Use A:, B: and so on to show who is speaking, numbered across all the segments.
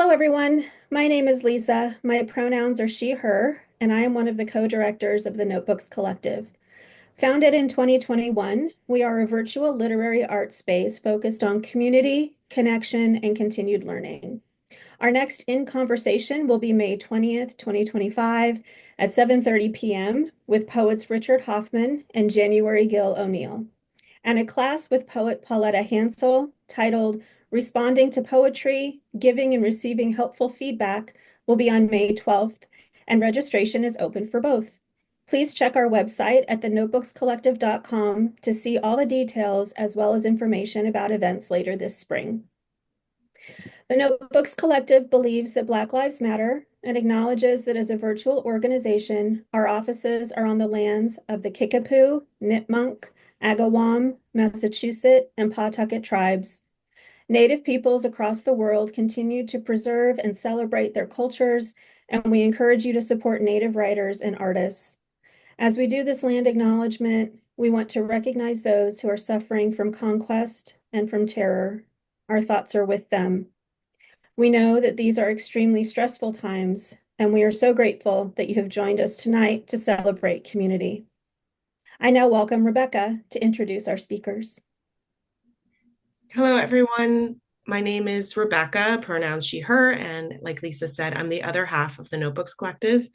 A: Hello, everyone. My name is Lisa. My pronouns are she, her, and I am one of the co-directors of the Notebooks Collective. Founded in 2021, we are a virtual literary art space focused on community, connection, and continued learning. Our next In Conversation will be May 20th, 2025 at 7:30 p.m. with poets Richard Hoffman and January Gill O'Neill, and a class with poet Pauletta Hansel titled Responding to Poetry, Giving and Receiving Helpful Feedback will be on May 12th, and registration is open for both. Please check our website at thenotebookscollective.com to see all the details as well as information about events later this spring. The Notebooks Collective believes that Black Lives Matter and acknowledges that as a virtual organization, our offices are on the lands of the Kickapoo, Nipmunk, Agawam, Massachusetts, and Pawtucket tribes. Native peoples across the world continue to preserve and celebrate their cultures, and we encourage you to support Native writers and artists. As we do this land acknowledgement, we want to recognize those who are suffering from conquest and from terror. Our thoughts are with them. We know that these are extremely stressful times, and we are so grateful that you have joined us tonight to celebrate community. I now welcome Rebecca to introduce our speakers.
B: Hello, everyone. My name is Rebecca, pronouns she, her, and like Lisa said, I'm the other half of the Notebooks Collective,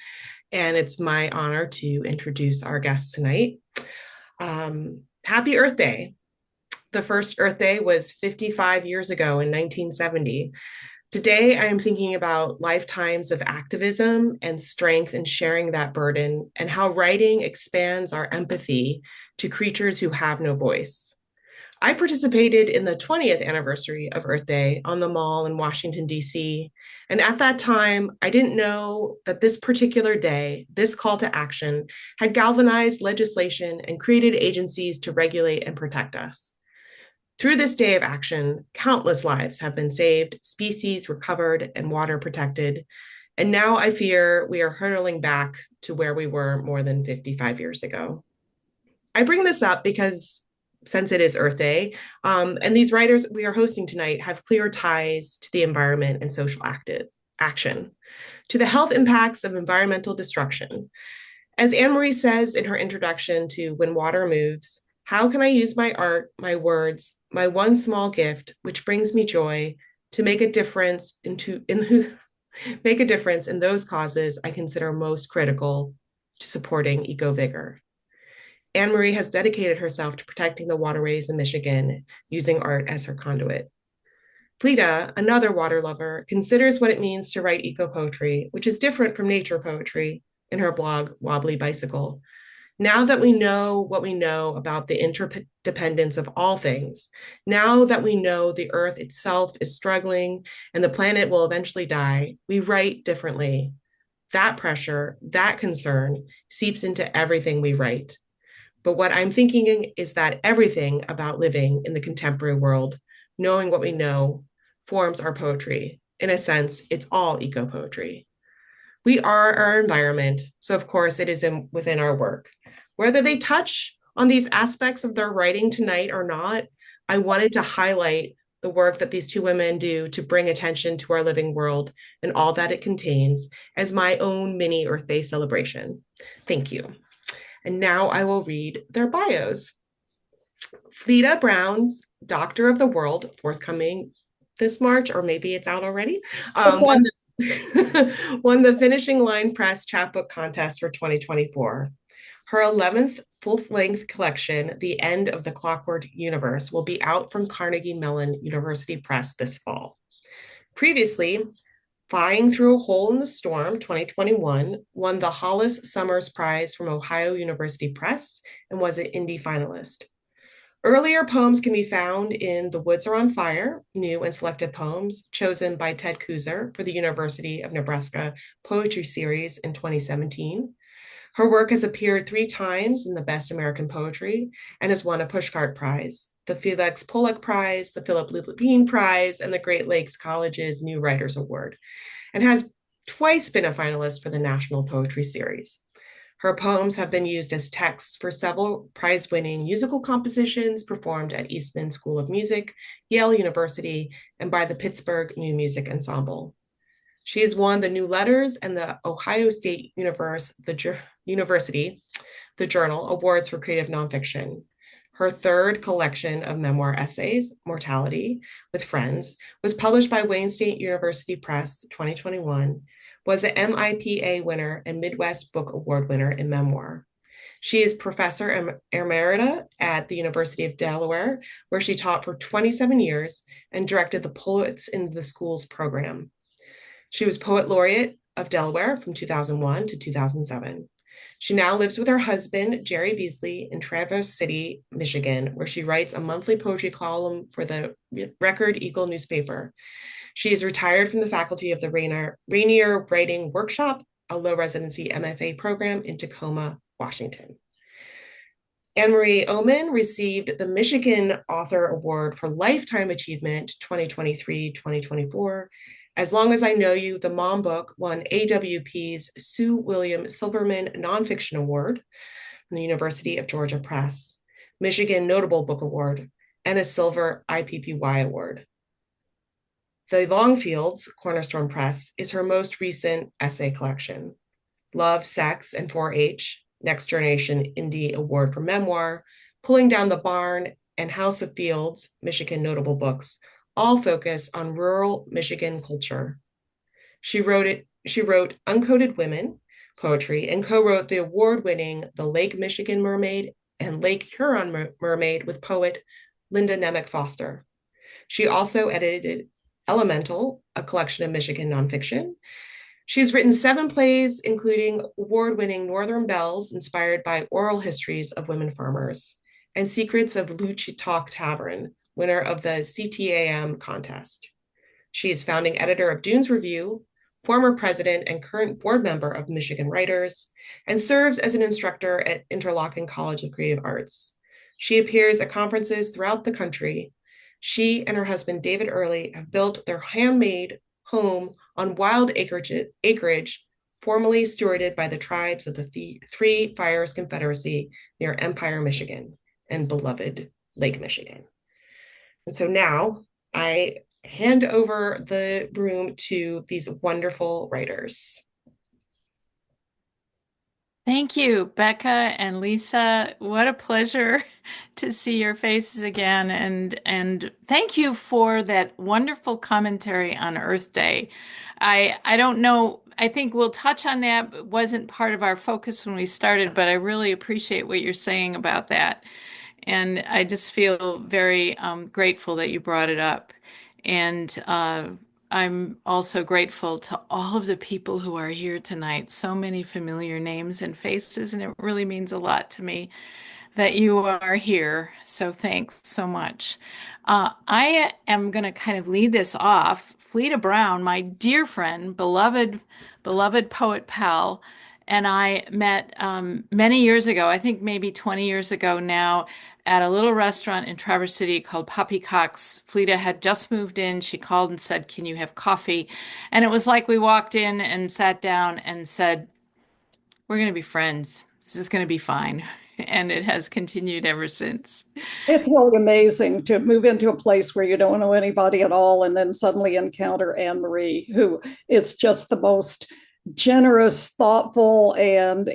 B: and it's my honor to introduce our guest tonight. Happy Earth Day. The first Earth Day was 55 years ago in 1970. Today, I am thinking about lifetimes of activism and strength in sharing that burden and how writing expands our empathy to creatures who have no voice. I participated in the 20th anniversary of Earth Day on the Mall in Washington, D.C. And at that time, I didn't know that this particular day, this call to action, had galvanized legislation and created agencies to regulate and protect us. Through this day of action, countless lives have been saved, species recovered, and water protected. And now I fear we are hurtling back to where we were more than 55 years ago. I bring this up because since it is Earth Day, and these writers we are hosting tonight have clear ties to the environment and social action, to the health impacts of environmental destruction. As Anne-Marie says in her introduction to When Water Moves, how can I use my art, my words, my one small gift, which brings me joy, to make a difference make a difference in those causes I consider most critical to supporting eco-vigor. Anne-Marie has dedicated herself to protecting the waterways in Michigan, using art as her conduit. Fleda, another water lover, considers what it means to write eco-poetry, which is different from nature poetry, in her blog, Wobbly Bicycle. Now that we know what we know about the interdependence of all things, now that we know the earth itself is struggling and the planet will eventually die, we write differently. That pressure, that concern seeps into everything we write. But what I'm thinking is that everything about living in the contemporary world, knowing what we know, forms our poetry. In a sense, it's all eco-poetry. We are our environment, so of course it is within our work. Whether they touch on these aspects of their writing tonight or not, I wanted to highlight the work that these two women do to bring attention to our living world and all that it contains as my own mini Earth Day celebration. Thank you. And now I will read their bios. Fleda Brown's Doctor of the World, forthcoming this March, or maybe it's out already, won the Finishing Line Press Chapbook Contest for 2024. Her 11th full-length collection, The End of the Clockwork Universe, will be out from Carnegie Mellon University Press this fall. Previously, Flying Through a Hole in the Storm 2021 won the Hollis Summers Prize from Ohio University Press and was an Indie finalist. Earlier poems can be found in The Woods Are on Fire, new and selected poems chosen by Ted Kuzer for the University of Nebraska Poetry Series in 2017. Her work has appeared 3 times in the Best American Poetry and has won a Pushcart Prize, the Felix Pollock Prize, the Philip Levine Prize, and the Great Lakes College's New Writers Award, and has twice been a finalist for the National Poetry Series. Her poems have been used as texts for several prize-winning musical compositions performed at Eastman School of Music, Yale University, and by the Pittsburgh New Music Ensemble. She has won the New Letters and the Ohio State University, the Journal Awards for Creative Nonfiction. Her third collection of memoir essays, Mortality with Friends, was published by Wayne State University Press 2021, was an MIPA winner and Midwest Book Award winner in memoir. She is professor emerita at the University of Delaware, where she taught for 27 years and directed the Poets in the Schools program. She was poet laureate of Delaware from 2001 to 2007. She now lives with her husband, Jerry Beasley, in Traverse City, Michigan, where she writes a monthly poetry column for the Record Eagle newspaper. She is retired from the faculty of the Rainier Writing Workshop, a low residency MFA program in Tacoma, Washington. Anne-Marie Oomen received the Michigan Author Award for Lifetime Achievement 2023-2024. As Long as I Know You, the Mom book won AWP's Sue William Silverman Nonfiction Award from the University of Georgia Press, Michigan Notable Book Award, and a Silver IPPY Award. The Longfields Cornerstone Press is her most recent essay collection. Love, Sex, and 4-H, Next Generation Indie Award for Memoir, Pulling Down the Barn, and House of Fields, Michigan Notable Books, all focus on rural Michigan culture. She wrote Uncoded Women poetry and co-wrote the award-winning The Lake Michigan Mermaid and Lake Huron Mermaid with poet Linda Nemec Foster. She also edited Elemental, a collection of Michigan nonfiction. She's written 7 plays, including award-winning Northern Bells, inspired by oral histories of women farmers, and Secrets of Luchitalk Tavern, winner of the CTAM contest. She is founding editor of Dunes Review, former president and current board member of Michigan Writers, and serves as an instructor at Interlochen College of Creative Arts. She appears at conferences throughout the country. She and her husband, David Early, have built their handmade home on wild acreage formerly stewarded by the tribes of the Three Fires Confederacy near Empire, Michigan, and beloved Lake Michigan. And so now I hand over the room to these wonderful writers.
C: Thank you, Becca and Lisa. What a pleasure to see your faces again. And thank you for that wonderful commentary on Earth Day. I don't know, I think we'll touch on that. It wasn't part of our focus when we started, but I really appreciate what you're saying about that. And I just feel very grateful that you brought it up. And I'm also grateful to all of the people who are here tonight. So many familiar names and faces, and it really means a lot to me that you are here. So thanks so much. I am going to kind of lead this off. Fleda Brown, my dear friend, beloved poet pal, and I met many years ago, I think maybe 20 years ago now, at a little restaurant in Traverse City called Poppycock's. Fleda had just moved in. She called and said, "Can you have coffee?" And it was like we walked in and sat down and said, "We're going to be friends. This is going to be fine." And it has continued ever since.
D: It's really amazing to move into a place where you don't know anybody at all and then suddenly encounter Anne Marie, who is just the most generous, thoughtful, and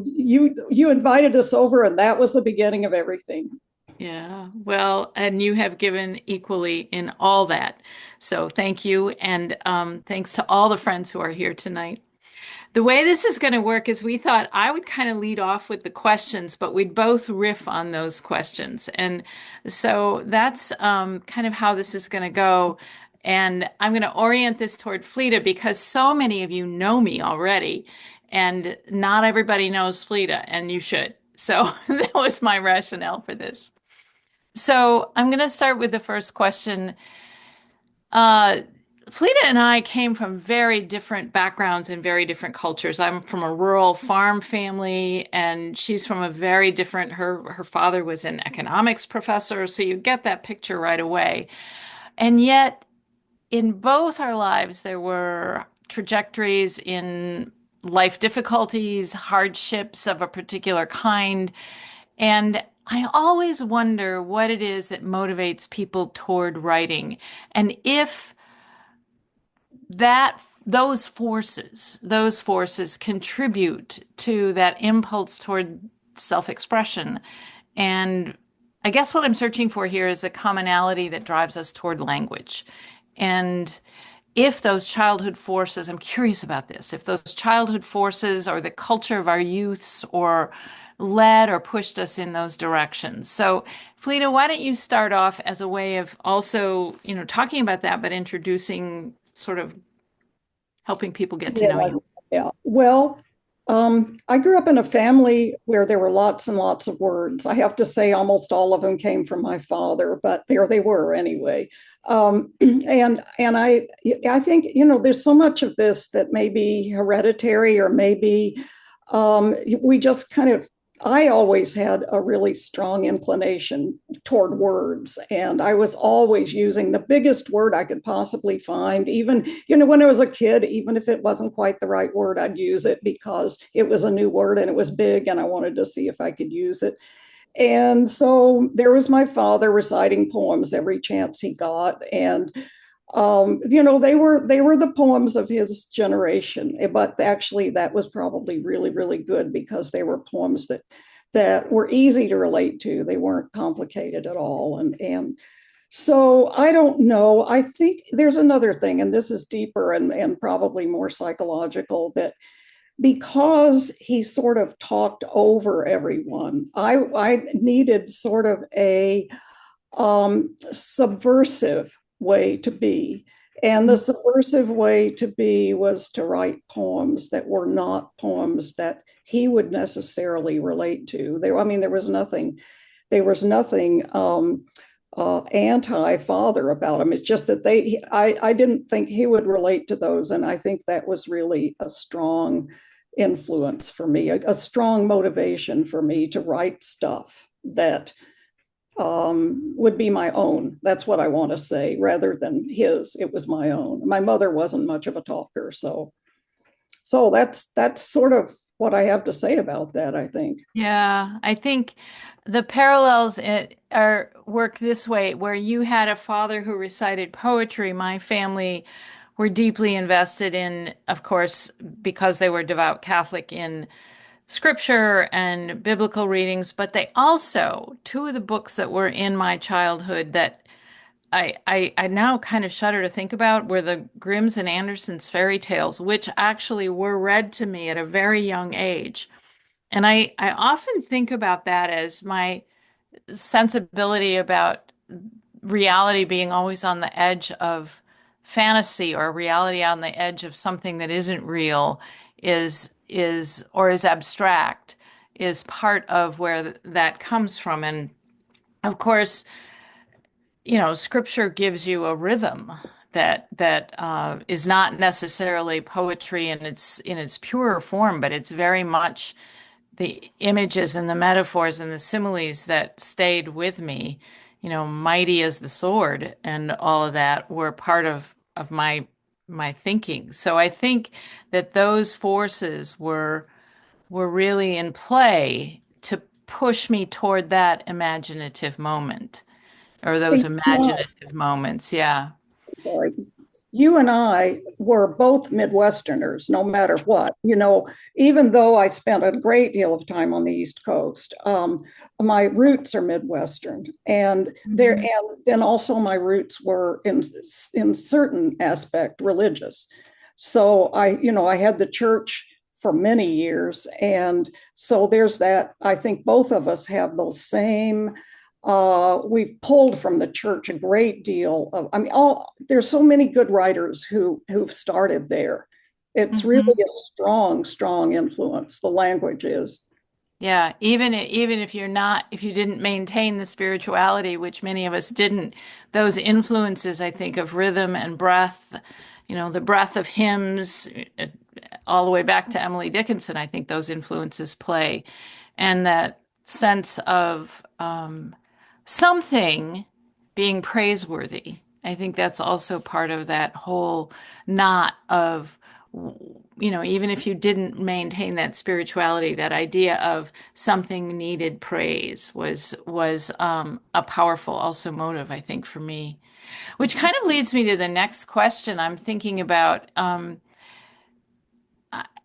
D: you invited us over, and that was the beginning of everything.
C: Yeah, well, and you have given equally in all that. So thank you. And thanks to all the friends who are here tonight. The way this is going to work is we thought I would kind of lead off with the questions, but we'd both riff on those questions. And so that's kind of how this is going to go. And I'm going to orient this toward Fleda because so many of you know me already, and not everybody knows Fleda, and you should. So that was my rationale for this. So I'm going to start with the first question. Uh, Fleda and I came from very different backgrounds and very different cultures. I'm from a rural farm family, and she's from a very different, her father was an economics professor, so you get that picture right away. And yet, in both our lives, there were trajectories in life difficulties, hardships of a particular kind. And I always wonder what it is that motivates people toward writing. And if that those forces contribute to that impulse toward self-expression. And I guess what I'm searching for here is a commonality that drives us toward language. And if those childhood forces, I'm curious about this, if those childhood forces or the culture of our youths or led or pushed us in those directions. So, Fleda, why don't you start off as a way of also, talking about that, but introducing sort of helping people get to know
D: Yeah,
C: you.
D: yeah. Well, I grew up in a family where there were lots and lots of words. I have to say, almost all of them came from my father, but there they were anyway. And I think there's so much of this that may be hereditary, or maybe we just kind of. I always had a really strong inclination toward words, and I was always using the biggest word I could possibly find. Even when I was a kid, even if it wasn't quite the right word, I'd use it because it was a new word and it was big, and I wanted to see if I could use it. And so there was my father reciting poems every chance he got, and they were the poems of his generation. But actually, that was probably really, really good, because they were poems that were easy to relate to. They weren't complicated at all, and so I don't know. I think there's another thing, and this is deeper and probably more psychological, that because he sort of talked over everyone, I needed sort of a subversive way to be. And the subversive way to be was to write poems that were not poems that he would necessarily relate to. There was nothing anti-father about him. It's just that I didn't think he would relate to those, and I think that was really a strong influence for me, a strong motivation for me to write stuff that would be my own. That's what I want to say, rather than his. It was my own. My mother wasn't much of a talker, so that's sort of what I have to say about that, I think.
C: Yeah, I think the parallels are work this way, where you had a father who recited poetry. My family were deeply invested in, of course, because they were devout Catholic, in scripture and biblical readings, but they also, two of the books that were in my childhood that I now kind of shudder to think about were the Grimm's and Andersen's fairy tales, which actually were read to me at a very young age. And I often think about that as my sensibility about reality being always on the edge of fantasy, or reality on the edge of something that isn't real, is abstract, is part of where that comes from. And of course, scripture gives you a rhythm that is not necessarily poetry in its pure form, but it's very much the images and the metaphors and the similes that stayed with me. Mighty as the sword and all of that were part of my thinking. So I think that those forces were really in play to push me toward that imaginative moment, or those imaginative moments. Yeah.
D: Sorry, you and I were both Midwesterners, no matter what. Even though I spent a great deal of time on the East Coast, my roots are Midwestern, and then also my roots were in certain aspect religious. So I had the church for many years, and so there's that. I think both of us have those same we've pulled from the church a great deal of, there's so many good writers who've started there. It's
C: Hmm.
D: really a strong, strong influence. The language is.
C: Yeah, even if you didn't maintain the spirituality, which many of us didn't, those influences, I think, of rhythm and breath, the breath of hymns, all the way back to Emily Dickinson, I think those influences play, and that sense of something being praiseworthy. I think that's also part of that whole knot of even if you didn't maintain that spirituality, that idea of something needed praise was a powerful also motive, I think, for me. Which kind of leads me to the next question I'm thinking about, and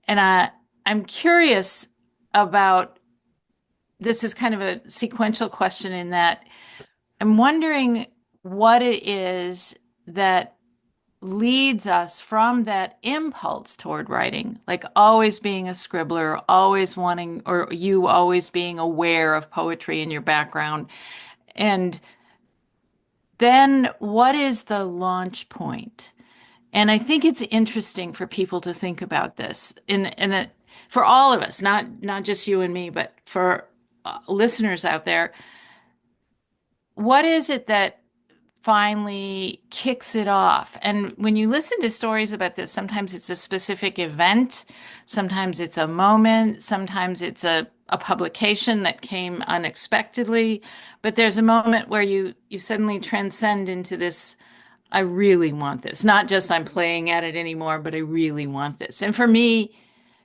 C: I'm curious about. This is kind of a sequential question in that I'm wondering what it is that leads us from that impulse toward writing, like always being a scribbler, always wanting, or you always being aware of poetry in your background. And then what is the launch point? And I think it's interesting for people to think about this for all of us, not just you and me, but for listeners out there. What is it that finally kicks it off? And when you listen to stories about this, sometimes it's a specific event, sometimes it's a moment, sometimes it's a publication that came unexpectedly, but there's a moment where you suddenly transcend into this, I really want this. Not just I'm playing at it anymore, but I really want this. And for me,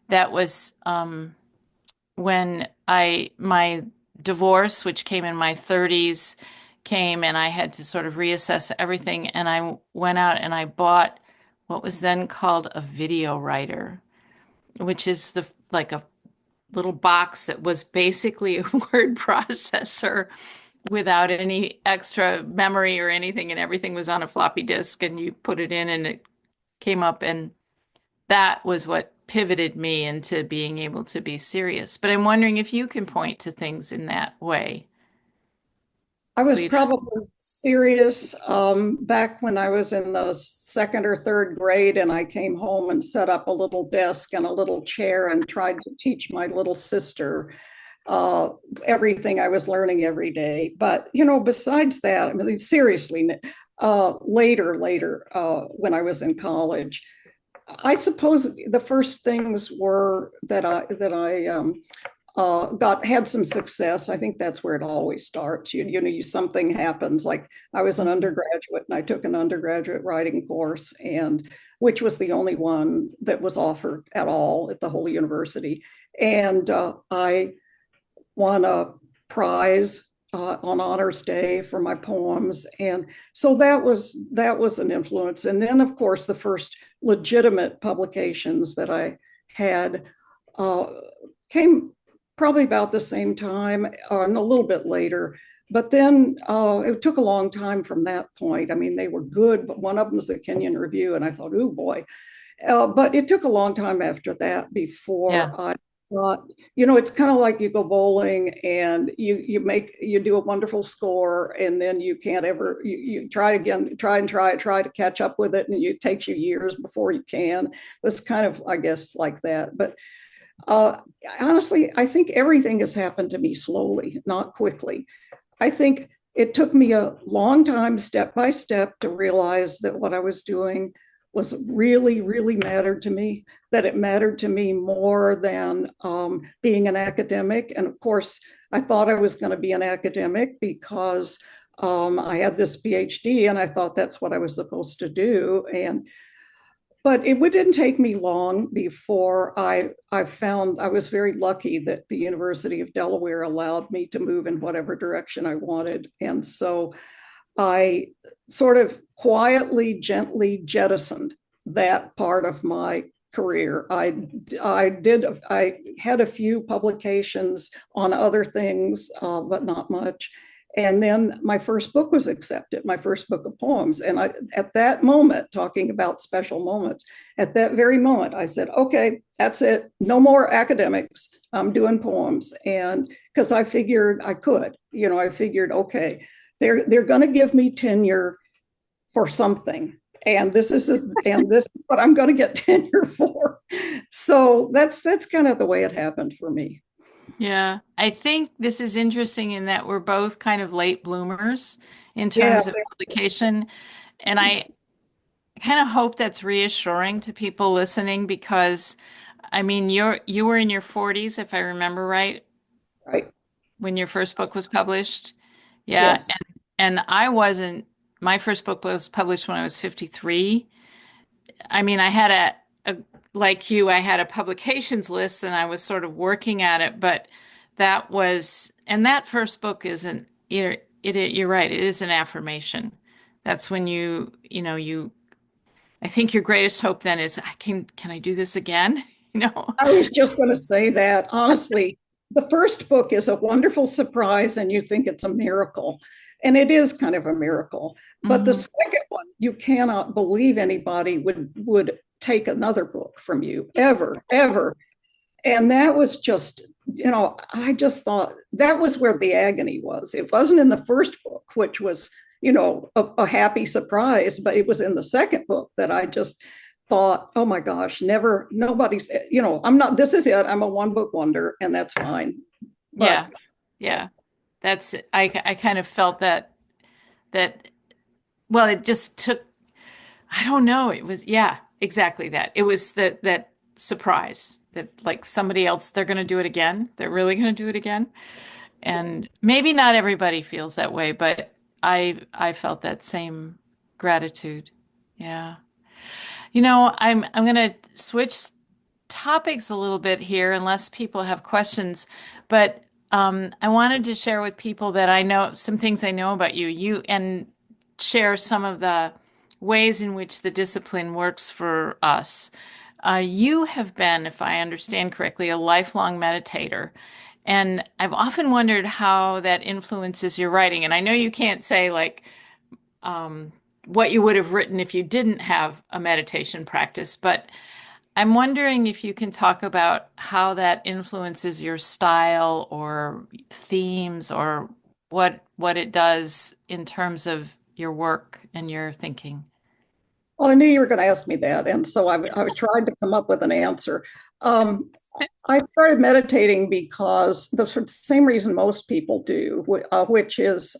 C: that was when my divorce, which came in my 30s, came and I had to sort of reassess everything. And I went out and I bought what was then called a video writer, which is like a little box that was basically a word processor without any extra memory or anything, and everything was on a floppy disk, and you put it in and it came up, and that was what pivoted me into being able to be serious. But I'm wondering if you can point to things in that way,
D: I was
C: Fleda.
D: probably serious back when I was in the second or third grade, and I came home and set up a little desk and a little chair and tried to teach my little sister uh, everything I was learning every day. But besides that, I mean, seriously, later, when I was in college, I suppose the first things were that I had some success. I think that's where it always starts. Something happens. Like I was an undergraduate and I took an undergraduate writing course, and which was the only one that was offered at all at the whole university. And I won a prize on honors day for my poems, and so that was an influence. And then of course the first legitimate publications that I had uh, came probably about the same time and a little bit later. But then it took a long time from that point. I mean, they were good, but one of them was a Kenyon Review, and I thought, oh boy. But it took a long time after that
C: Yeah.
D: before I thought, it's kind of like you go bowling and you do a wonderful score, and then you can't ever you try again, try to catch up with it, and it takes you years before you can. It's kind of, I guess, like that. But uh, honestly, I think everything has happened to me slowly, not quickly. I think it took me a long time, step by step, to realize that what I was doing was really, really mattered to me, that it mattered to me more than being an academic. And of course, I thought I was going to be an academic because I had this PhD and I thought that's what I was supposed to do. But it didn't take me long before I found I was very lucky that the University of Delaware allowed me to move in whatever direction I wanted. And so I sort of quietly, gently jettisoned that part of my career. I had a few publications on other things, but not much. And then my first book was accepted, my first book of poems. And at that moment, talking about special moments, at that very moment, I said, okay, that's it. No more academics. I'm doing poems. And because I figured I could, I figured, okay, they're going to give me tenure for something, and this is what I'm going to get tenure for. So that's kind of the way it happened for me.
C: Yeah. I think this is interesting in that we're both kind of late bloomers in
D: Yeah,
C: terms of publication. And I kind of hope that's reassuring to people listening because I mean you were in your 40s if I remember right
D: right.
C: when your first book was published. Yeah,
D: Yes.
C: and I wasn't my first book was published when I was 53. I mean, I had a like you, I had a publications list and I was sort of working at it, but and that first book isn't, you're right, it is an affirmation. That's when I think your greatest hope then is, can I do this again? You know?
D: I was just going to say that. Honestly, the first book is a wonderful surprise, and you think it's a miracle. And it is kind of a miracle. But the
C: Mhm.
D: second one, you cannot believe anybody would take another book from you ever, ever. And that was just, I just thought that was where the agony was. It wasn't in the first book, which was, a happy surprise, but it was in the second book that I just thought, oh my gosh, never, nobody's, I'm not, this is it. I'm a one book wonder, and that's fine.
C: Yeah.
D: But
C: Yeah. I kind of felt that, well, it just took, I don't know. It was, yeah, exactly that. It was that surprise that like somebody else, they're going to do it again. They're really going to do it again. And maybe not everybody feels that way, but I felt that same gratitude. Yeah. I'm going to switch topics a little bit here, unless people have questions. But I wanted to share with people that I know some things I know about you, and share some of the ways in which the discipline works for us. You have been, if I understand correctly, a lifelong meditator. And I've often wondered how that influences your writing. And I know you can't say like what you would have written if you didn't have a meditation practice, but I'm wondering if you can talk about how that influences your style or themes, or what it does in terms of your work and your thinking.
D: well, I knew you were going to ask me that. And so I tried to come up with an answer. Um, I started meditating because the sort of same reason most people do, which is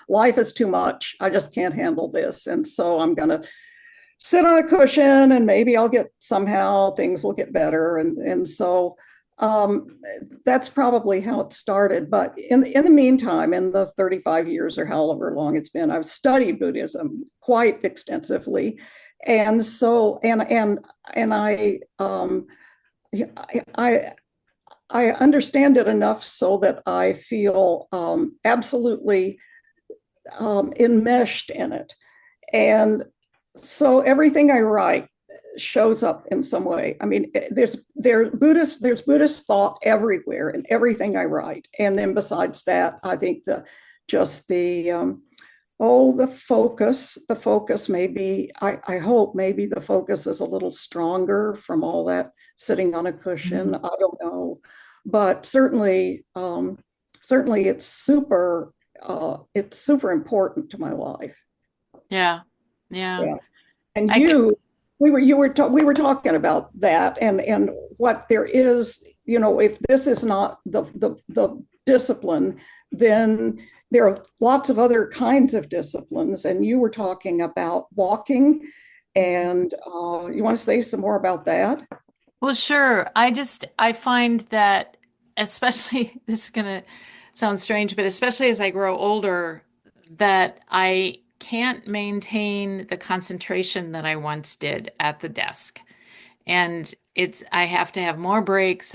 D: life is too much. I just can't handle this. And so I'm going to sit on a cushion and maybe I'll get somehow things will get better. And so um, that's probably how it started. But in the meantime, in the 35 years or however long it's been, I've studied Buddhism quite extensively. And so, and I, I understand it enough so that I feel absolutely enmeshed in it. And so everything I write shows up in some way. I mean, there's Buddhist thought everywhere in everything I write. And then besides that, I think just the the focus maybe I hope maybe the focus is a little stronger from all that sitting on a cushion.
C: Mhm.
D: I don't know, but certainly it's super important to my life.
C: Yeah. Yeah.
D: Yeah. And
C: I can,
D: we were talking about that and what there is, if this is not the discipline, then there are lots of other kinds of disciplines. And you were talking about walking, and you want to say some more about that?
C: well, sure. I find that, especially, this is going to sound strange, but especially as I grow older, that I can't maintain the concentration that I once did at the desk. And I have to have more breaks.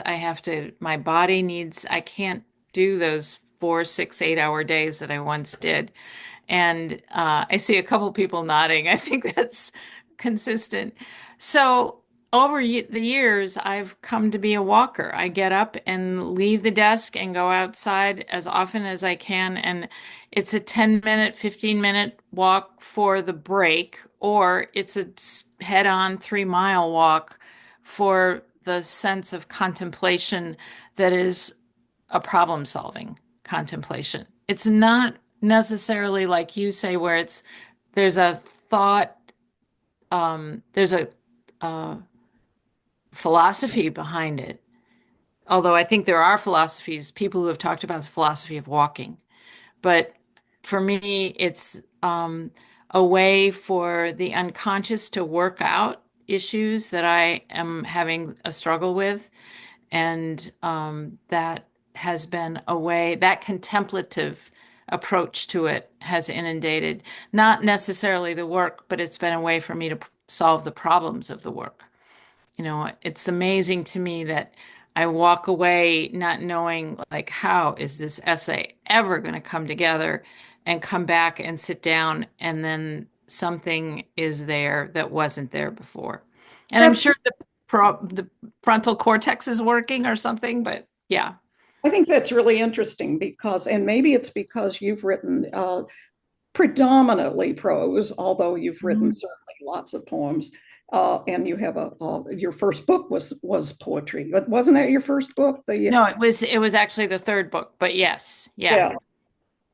C: My body needs, I can't do those 4, 6, 8 hour days that I once did. And I see a couple people nodding. I think that's consistent. So over the years, I've come to be a walker. I get up and leave the desk and go outside as often as I can. And it's a 10-minute, 15-minute walk for the break, or it's a head-on 3-mile walk for the sense of contemplation that is a problem-solving contemplation. It's not necessarily like you say, where there's a thought, there's a uh, philosophy behind it. Although I think there are philosophies, people who have talked about the philosophy of walking. But for me, it's a way for the unconscious to work out issues that I am having a struggle with. And that has been a way, that contemplative approach to it has inundated, not necessarily the work, but it's been a way for me to solve the problems of the work. it's amazing to me that I walk away not knowing, like, how is this essay ever going to come together and come back and sit down, and then something is there that wasn't there before. And I'm
D: That's
C: sure the frontal cortex is working or something, but yeah.
D: I think that's really interesting because, and maybe it's because you've written predominantly prose, although you've written
C: Mhm.
D: certainly lots of poems. And you have your first book was poetry. Wasn't that your first book?
C: No, it was actually the third book, but yes, yeah.
D: Yeah.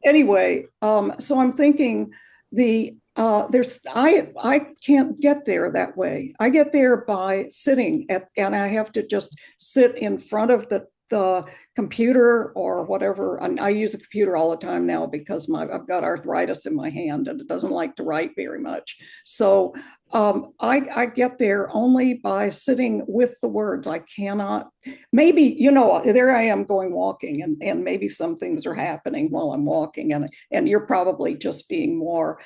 D: Anyway, so I'm thinking there's I can't get there that way. I get there by sitting at, and I have to just sit in front of the computer or whatever. And I use a computer all the time now because I've got arthritis in my hand and it doesn't like to write very much. So I get there only by sitting with the words. I cannot, maybe, there I am going walking, and maybe some things are happening while I'm walking, and you're probably just being more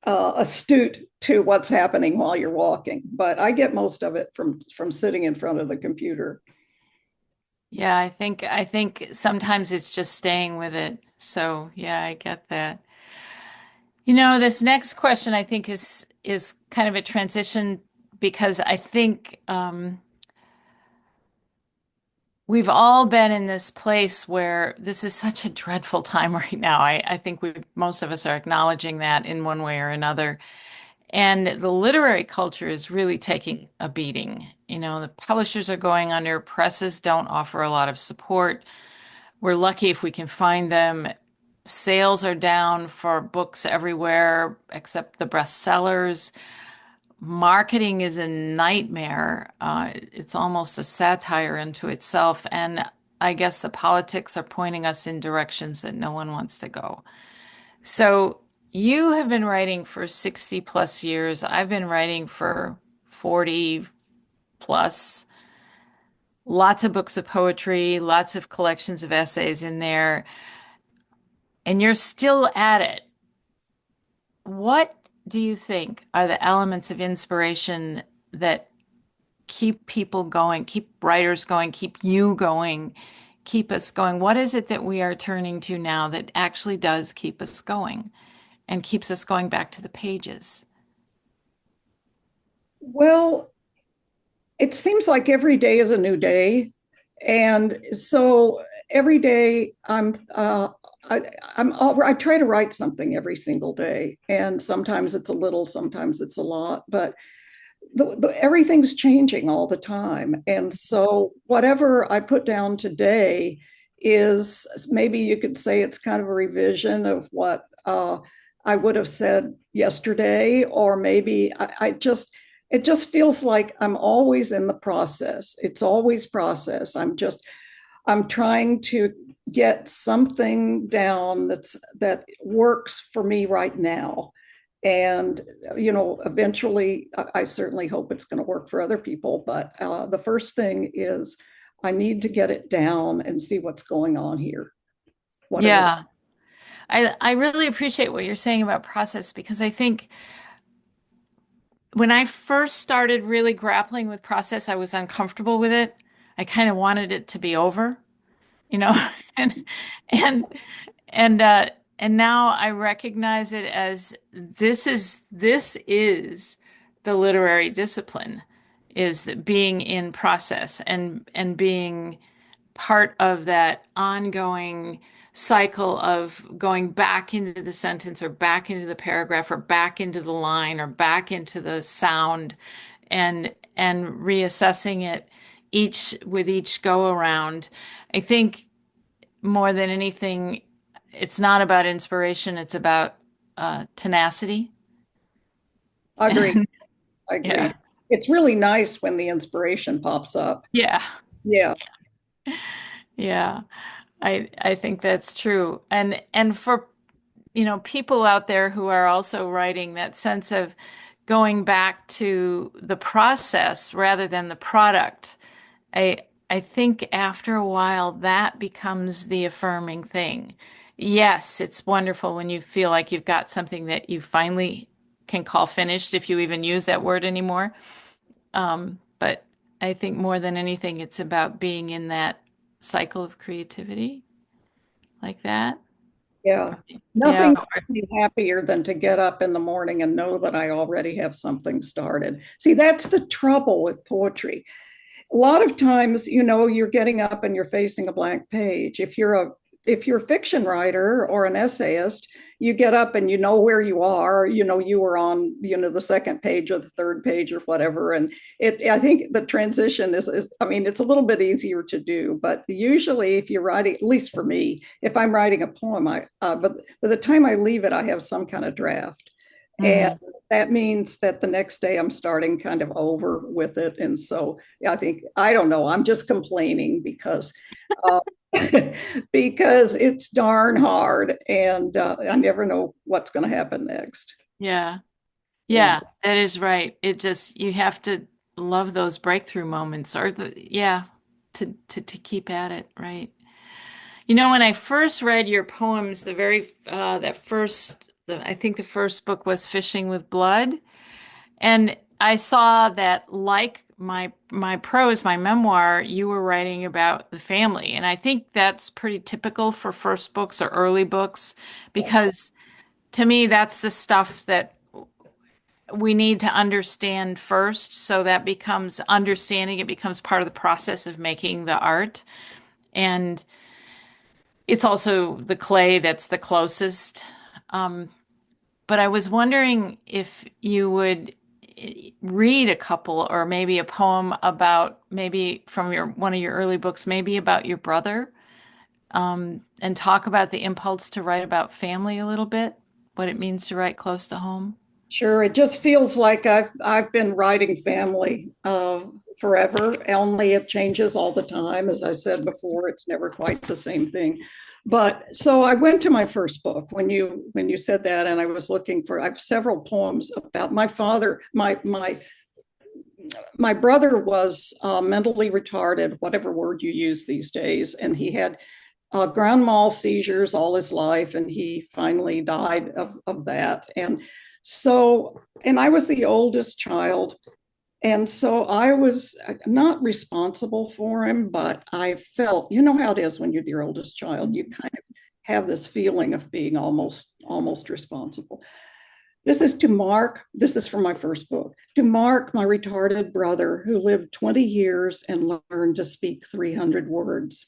D: astute to what's happening while you're walking. But I get most of it from sitting in front of the computer.
C: Yeah, I think sometimes it's just staying with it. So, yeah, I get that. This next question I think is kind of a transition because I think we've all been in this place where this is such a dreadful time right now. I think most of us are acknowledging that in one way or another. And the literary culture is really taking a beating. The publishers are going under, presses don't offer a lot of support. We're lucky if we can find them. Sales are down for books everywhere except the bestsellers. Marketing is a nightmare. It's almost a satire into itself. And I guess the politics are pointing us in directions that no one wants to go. So you have been writing for 60 plus years. I've been writing for 40 plus. Lots of books of poetry, lots of collections of essays in there, and you're still at it. What do you think are the elements of inspiration that keep people going, keep writers going, keep you going, keep us going? What is it that we are turning to now that actually does keep us going and keeps us going back to the pages?
D: Well, it seems like every day is a new day. And so every day I try to write something every single day. And sometimes it's a little, sometimes it's a lot, but everything's changing all the time. And so whatever I put down today is, maybe you could say it's kind of a revision of what I would have said yesterday, or maybe it just feels like I'm always in the process. It's always process. I'm trying to get something down that works for me right now. And eventually, I certainly hope it's going to work for other people. But the first thing is I need to get it down and see what's going on here, whatever.
C: Yeah. I really appreciate what you're saying about process because I think when I first started really grappling with process, I was uncomfortable with it. I kind of wanted it to be over, you know, and and and uh and now I recognize it as this is the literary discipline, is that being in process and being part of that ongoing cycle of going back into the sentence or back into the paragraph or back into the line or back into the sound and reassessing it each go around. I think more than anything, it's not about inspiration, it's about tenacity.
D: I agree.
C: And
D: I
C: yeah.
D: agree. It's really nice when the inspiration pops up.
C: Yeah.
D: Yeah.
C: Yeah. I think that's true. And for people out there who are also writing, that sense of going back to the process rather than the product. I think after a while that becomes the affirming thing. Yes, it's wonderful when you feel like you've got something that you finally can call finished, if you even use that word anymore. But I think more than anything, it's about being in that cycle of creativity like that.
D: Yeah.
C: Yeah.
D: Nothing makes me happier than to get up in the morning and know that I already have something started. See, that's the trouble with poetry. A lot of times, you're getting up and you're facing a blank page. If you're a fiction writer or an essayist, you get up and you know where you are. You were on the second page or the third page or whatever. And I think the transition is I mean, it's a little bit easier to do, but usually if you're writing, at least for me, if I'm writing a poem, but by the time I leave it, I have some kind of draft. And
C: Mhm.
D: that means that the next day I'm starting kind of over with it. And so I think, I don't know, I'm just complaining uh, because it's darn hard and I never know what's going to happen next.
C: Yeah.
D: Yeah,
C: Yeah, that is right. It just you have to love those breakthrough moments or yeah, to keep at it, right? When I first read your poems, the very that first I think the first book was Fishing with Blood, and I saw that like my prose, my memoir, you were writing about the family, and I think that's pretty typical for first books or early books because to me that's the stuff that we need to understand first. So that becomes understanding, it becomes part of the process of making the art. And it's also the clay that's the closest. Um, but I was wondering if you would read a couple or maybe a poem about maybe from your one of your early books, maybe about your brother, and talk about the impulse to write about family a little bit, what it means to write close to home.
D: sure. It just feels like I've been writing family forever. Only it changes all the time. As I said before, it's never quite the same thing. But so I went to my first book when you said that, and I was looking for. I have several poems about my father. My brother was mentally retarded, whatever word you use these days, and he had grand mal seizures all his life, and he finally died of that. And I was the oldest child, and so I was not responsible for him, but I felt, you know how it is when you're the oldest child, you kind of have this feeling of being almost responsible. This is from my first book, to Mark, my retarded brother who lived 20 years and learned to speak 300 words.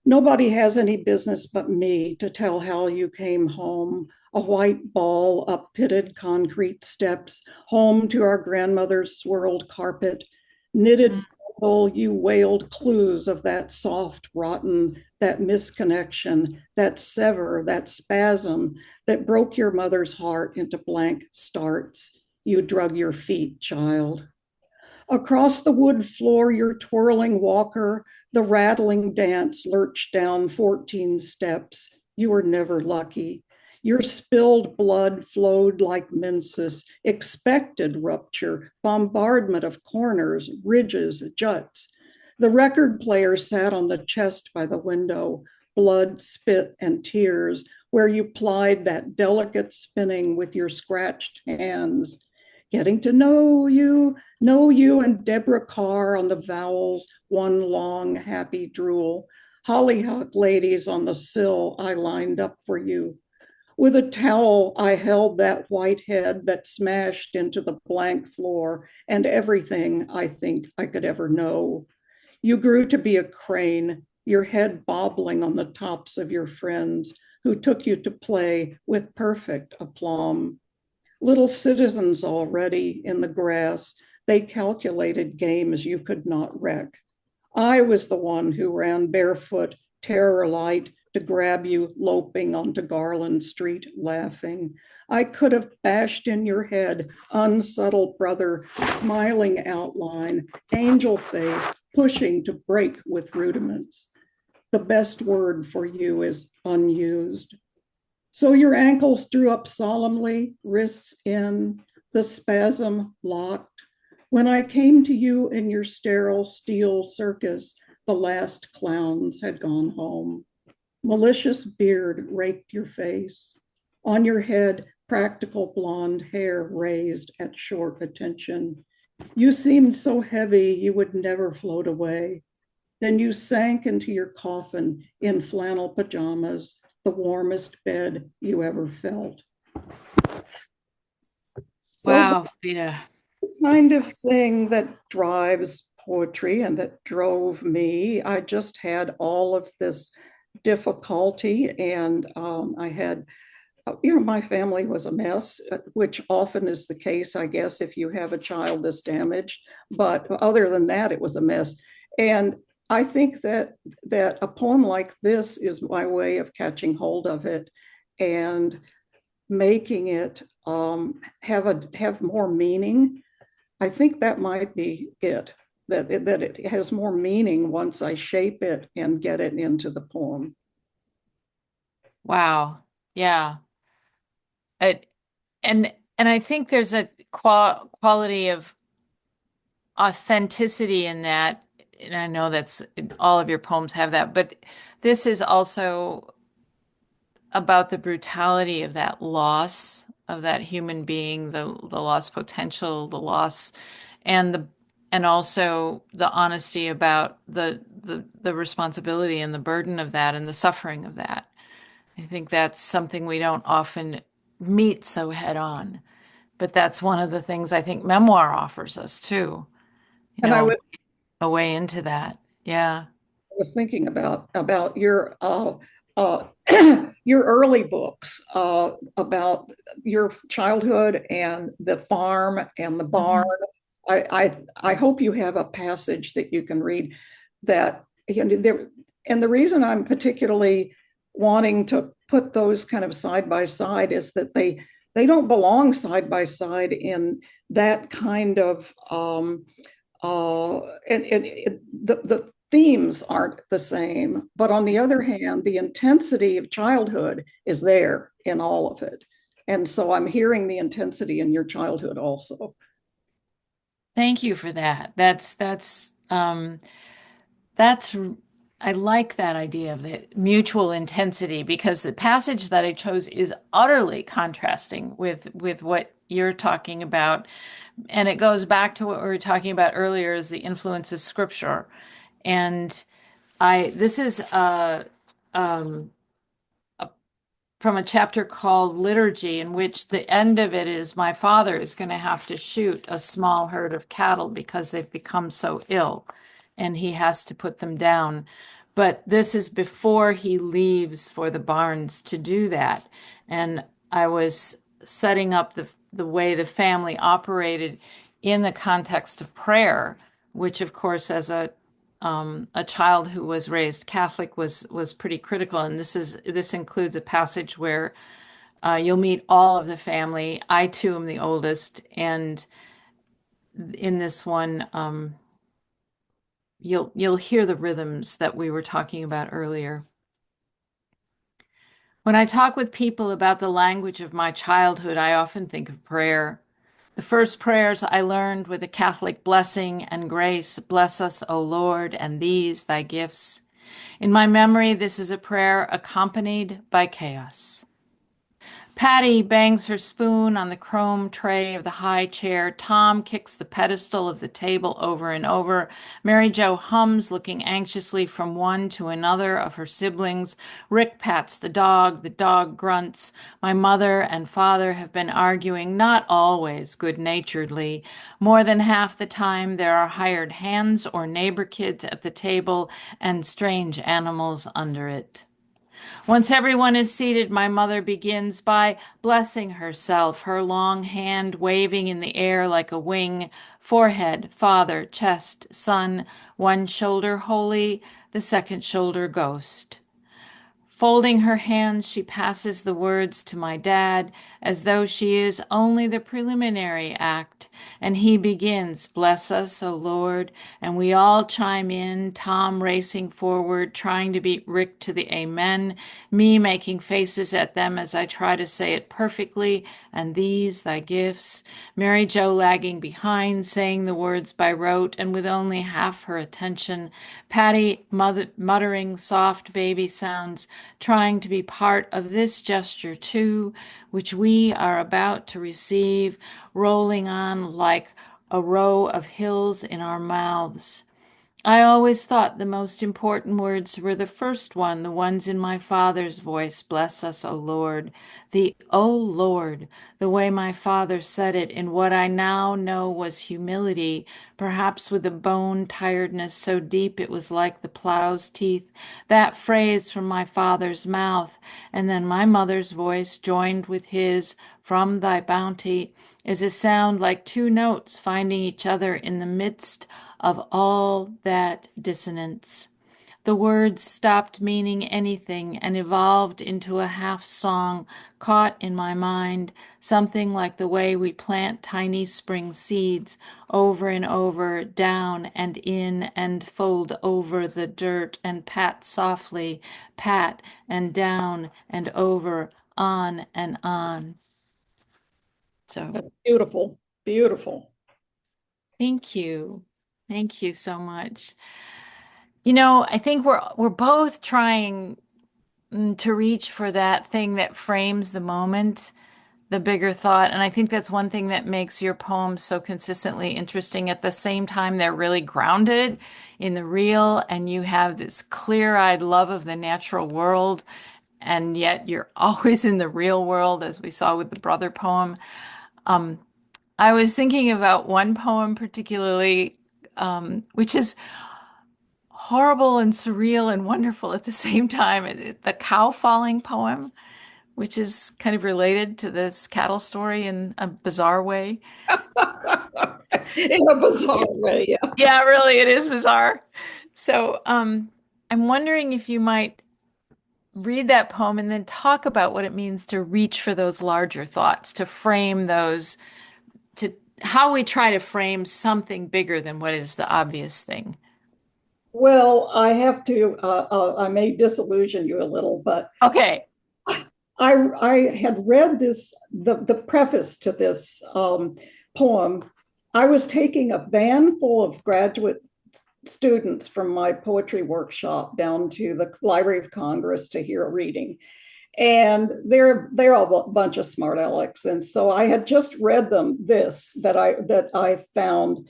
D: Nobody has any business but me to tell how you came home. A white ball up pitted concrete steps, home to our grandmother's swirled carpet. Knitted bundle, you wailed clues of that soft, rotten, that misconnection, that sever, that spasm that broke your mother's heart into blank starts. You drug your feet, child. Across the wood floor, your twirling walker, the rattling dance lurched down 14 steps. You were never lucky. Your spilled blood flowed like menses, expected rupture, bombardment of corners, ridges, juts. The record player sat on the chest by the window, blood, spit, and tears, where you plied that delicate spinning with your scratched hands. Getting to know you and Deborah Carr on the vowels, one long happy drool. Hollyhock ladies on the sill I lined up for you. With a towel, I held that white head that smashed into the blank floor and everything I think I could ever know. You grew to be a crane, your head bobbling on the tops of your friends who took you to play with perfect aplomb. Little citizens already in the grass, they calculated games you could not wreck. I was the one who ran barefoot, terror light, to grab you loping onto Garland Street, laughing. I could have bashed in your head, unsubtle brother, smiling outline, angel face, pushing to break with rudiments. The best word for you is unused. So your ankles drew up solemnly, wrists in, the spasm locked. When I came to you in your sterile steel circus, the last clowns had gone home. Malicious beard raked your face. On your head, practical blonde hair raised at short attention. You seemed so heavy you would never float away. Then you sank into your coffin in flannel pajamas, the warmest bed you ever felt. So
C: Wow, Fleda.
D: the kind of thing that drives poetry and that drove me, I just had all of this difficulty, and I had my family was a mess, which often is the case, I guess, if you have a child that's damaged. But other than that, it was a mess. And I think that a poem like this is my way of catching hold of it and making it have more meaning. I think that might be it. That it has more meaning once I shape it and get it into the poem.
C: Wow. Yeah. It, and I think there's a quality of authenticity in that. And I know that's all of your poems have that, but this is also about the brutality of that loss of that human being, the lost potential, the loss, and also the honesty about the responsibility and the burden of that and the suffering of that. I think that's something we don't often meet so head on. But that's one of the things I think memoir offers us too, you
D: And I
C: know,
D: was
C: a way into that. Yeah.
D: was thinking about your your early books about your childhood and the farm and the barn.
C: Mhm.
D: I hope you have a passage that you can read that there. And the reason I'm particularly wanting to put those kind of side by side is that they don't belong side by side in that kind of and the themes aren't the same. But on the other hand, the intensity of childhood is there in all of it. And so I'm hearing the intensity in your childhood also.
C: Thank you for that. That's I like that idea of the mutual intensity because the passage that I chose is utterly contrasting with what you're talking about. And it goes back to what we were talking about earlier is the influence of scripture. And I this is um, from a chapter called Liturgy, in which the end of it is my father is going to have to shoot a small herd of cattle because they've become so ill and he has to put them down. But this is before he leaves for the barns to do that. And I was setting up the way the family operated in the context of prayer, which, of course, as a child who was raised Catholic was pretty critical, and this includes a passage where you'll meet all of the family. I too am the oldest, and in this one, you'll hear the rhythms that we were talking about earlier. When I talk with people about the language of my childhood, I often think of prayer. The first prayers I learned were the Catholic blessing and grace, bless us, O Lord, and these thy gifts. In my memory, this is a prayer accompanied by chaos. Patty bangs her spoon on the chrome tray of the high chair. Tom kicks the pedestal of the table over and over. Mary Jo hums, looking anxiously from one to another of her siblings. Rick pats the dog. The dog grunts. My mother and father have been arguing, not always good-naturedly. More than half the time, there are hired hands or neighbor kids at the table and strange animals under it. Once everyone is seated, my mother begins by blessing herself, her long hand waving in the air like a wing, forehead, father, chest, son, one shoulder holy, the second shoulder ghost. Folding her hands, she passes the words to my dad as though she is only the preliminary act, and he begins, bless us, O Lord, and we all chime in, Tom racing forward, trying to beat Rick to the amen, me making faces at them as I try to say it perfectly, and these thy gifts, Mary Jo lagging behind, saying the words by rote and with only half her attention, Patty muttering soft baby sounds, trying to be part of this gesture too, which we are about to receive, rolling on like a row of hills in our mouths. I always thought the most important words were the first one, the ones in my father's voice, bless us, O Lord. The O Lord, the way my father said it in what I now know was humility, perhaps with a bone tiredness so deep it was like the plow's teeth. That phrase from my father's mouth, and then my mother's voice joined with his, from thy bounty, is a sound like two notes finding each other in the midst of all that dissonance. The words stopped meaning anything and evolved into a half song caught in my mind, something like the way we plant tiny spring seeds over and over, down and in and fold over the dirt and pat softly, pat and down and over, on and on. So,
D: That's beautiful, beautiful.
C: thank you. Thank you so much. You know, I think we're both trying to reach for that thing that frames the moment, the bigger thought. And I think that's one thing that makes your poems so consistently interesting. At the same time, they're really grounded in the real, and you have this clear-eyed love of the natural world, and yet you're always in the real world, as we saw with the brother poem. I was thinking about one poem particularly, which is horrible and surreal and wonderful at the same time. The cow falling poem, which is kind of related to this cattle story in a bizarre way.
D: In a bizarre way, yeah.
C: Yeah, really, it is bizarre. So, I'm wondering if you might read that poem and then talk about what it means to reach for those larger thoughts, to frame those, to how we try to frame something bigger than what is the obvious thing.
D: Well, I have to, I may disillusion you a little, but
C: Okay.
D: I had read the preface to this poem. I was taking a van full of graduate students from my poetry workshop down to the Library of Congress to hear a reading. And they're all a bunch of smart alecks. And so I had just read them this that I found.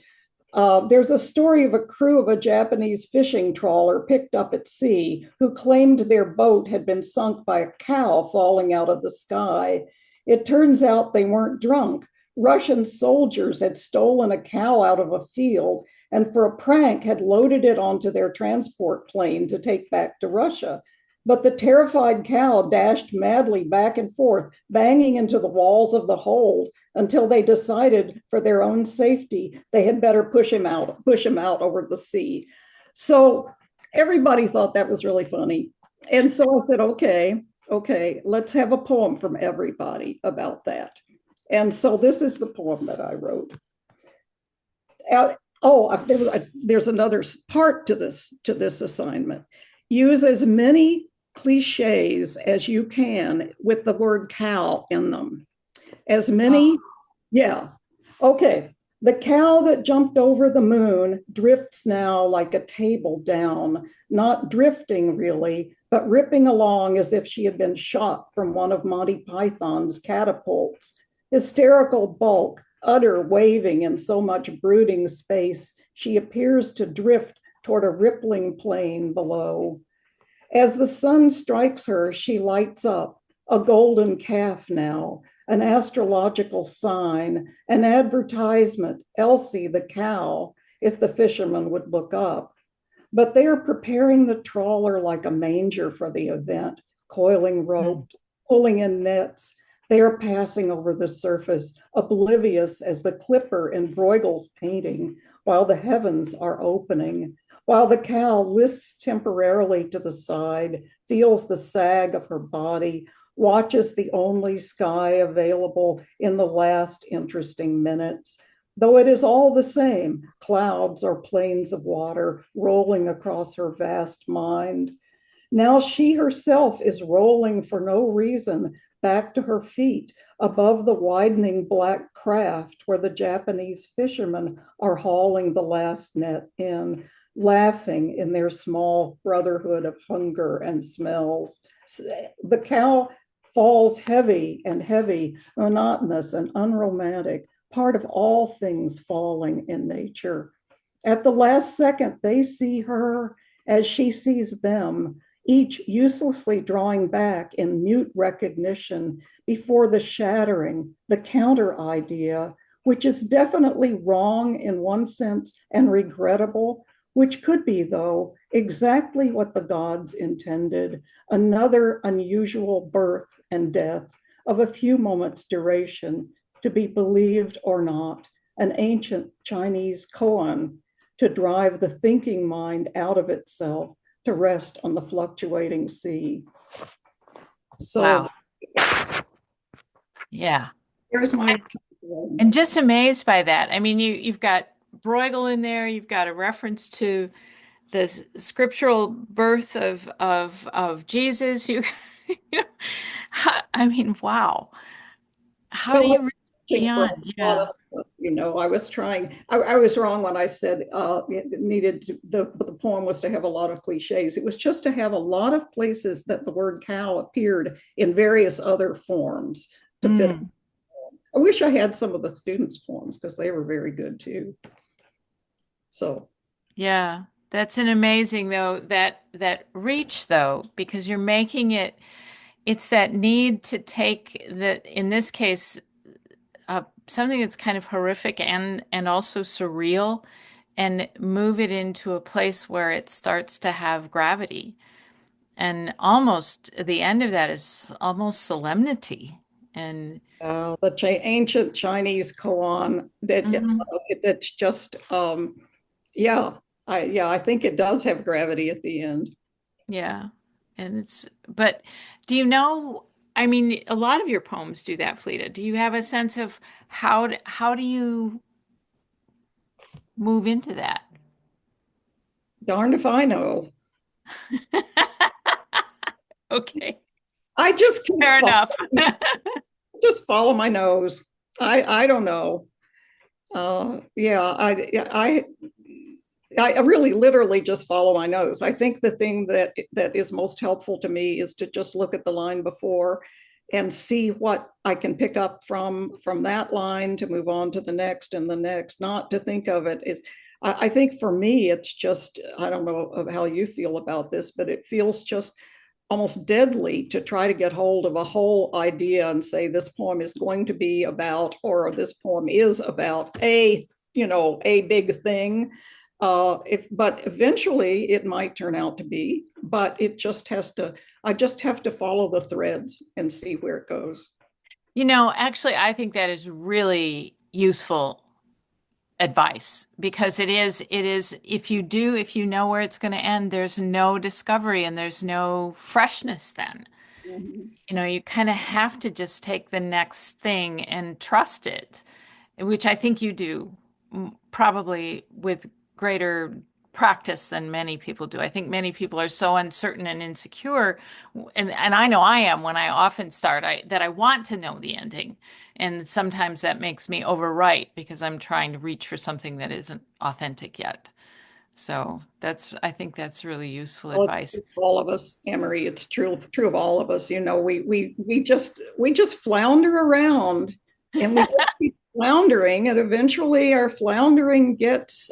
D: There's a story of a crew of a Japanese fishing trawler picked up at sea who claimed their boat had been sunk by a cow falling out of the sky. It turns out they weren't drunk. Russian soldiers had stolen a cow out of a field and, for a prank, had loaded it onto their transport plane to take back to Russia. But the terrified cow dashed madly back and forth, banging into the walls of the hold until they decided for their own safety they had better push him out over the sea. So everybody thought that was really funny. And so I said, okay, let's have a poem from everybody about that. And so this is the poem that I wrote. There's another part to this assignment. Use as many cliches as you can with the word cow in them. As many, yeah. Okay. The cow that jumped over the moon drifts now like a table down, not drifting really, but ripping along as if she had been shot from one of Monty Python's catapults. Hysterical bulk, utter waving in so much brooding space, she appears to drift toward a rippling plain below. As the sun strikes her, she lights up, a golden calf now, an astrological sign, an advertisement, Elsie the cow, if the fisherman would look up. But they are preparing the trawler like a manger for the event, coiling ropes, pulling in nets. They are passing over the surface, oblivious as the clipper in Bruegel's painting, while the heavens are opening, while the cow lists temporarily to the side, feels the sag of her body, watches the only sky available in the last interesting minutes, though it is all the same, clouds or plains of water rolling across her vast mind. Now she herself is rolling for no reason back to her feet above the widening black craft where the Japanese fishermen are hauling the last net in, laughing in their small brotherhood of hunger and smells. The cow falls heavy and heavy, monotonous and unromantic, part of all things falling in nature. At the last second, they see her as she sees them, each uselessly drawing back in mute recognition before the shattering, the counter idea, which is definitely wrong in one sense and regrettable, which could be, though, exactly what the gods intended, another unusual birth and death of a few moments' duration, to be believed or not, an ancient Chinese koan to drive the thinking mind out of itself to rest on the fluctuating sea. So
C: Wow. Yeah.
D: here's my.
C: And just amazed by that. I mean, you've got Bruegel in there, you've got a reference to the scriptural birth of Jesus. You know, I mean, wow. How do
D: Well,
C: you reach
D: for
C: beyond?
D: a lot
C: Yeah.
D: of stuff, I was trying. I was wrong when I said it needed to, the poem was to have a lot of cliches. It was just to have a lot of places that the word cow appeared in various other forms to fit.
C: Mm,
D: I wish I had some of the students' poems because they were very good too. So
C: yeah. That's an amazing though that reach though, because you're making it, it's that need to take the, in this case, something that's kind of horrific and also surreal, and move it into a place where it starts to have gravity. And almost the end of that is almost solemnity. And
D: the ancient Chinese koan
C: mhm,
D: that's just yeah, I think it does have gravity at the end.
C: yeah. And it's, but do you know, I mean, a lot of your poems do that, Fleda. Do you have a sense of how do you move into that?
D: Darned if I know.
C: Okay,
D: I just keep
C: fair enough.
D: just follow my nose. I don't know. Yeah, I really literally just follow my nose. I think the thing that is most helpful to me is to just look at the line before and see what I can pick up from that line to move on to the next and the next. Not to think of it is. I think for me, it's just, I don't know how you feel about this, but it feels just almost deadly to try to get hold of a whole idea and say this poem is going to be about, or this poem is about a big thing. But eventually it might turn out to be, but it just has to, I just have to follow the threads and see where it goes.
C: Actually, I think that is really useful advice, because it is if you know where it's going to end, there's no discovery and there's no freshness then.
D: Mhm.
C: You kind of have to just take the next thing and trust it, which I think you do, probably with greater practice than many people do. I think many people are so uncertain and insecure, and I know I am when I often start that I want to know the ending. And sometimes that makes me overwrite because I'm trying to reach for something that isn't authentic yet. So I think that's really useful
D: Well,
C: advice.
D: it's all of us, Emery. It's true of all of us. We just flounder around, and we just keep floundering, and eventually our floundering gets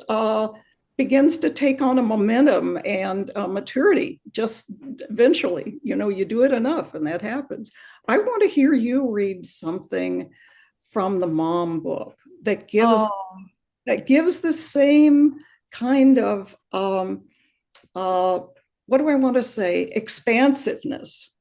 D: begins to take on a momentum and maturity. Just eventually, you do it enough, and that happens. I want to hear you read something from the mom book that gives
C: Oh,
D: the same kind of uh, what do I want to say? Expansiveness.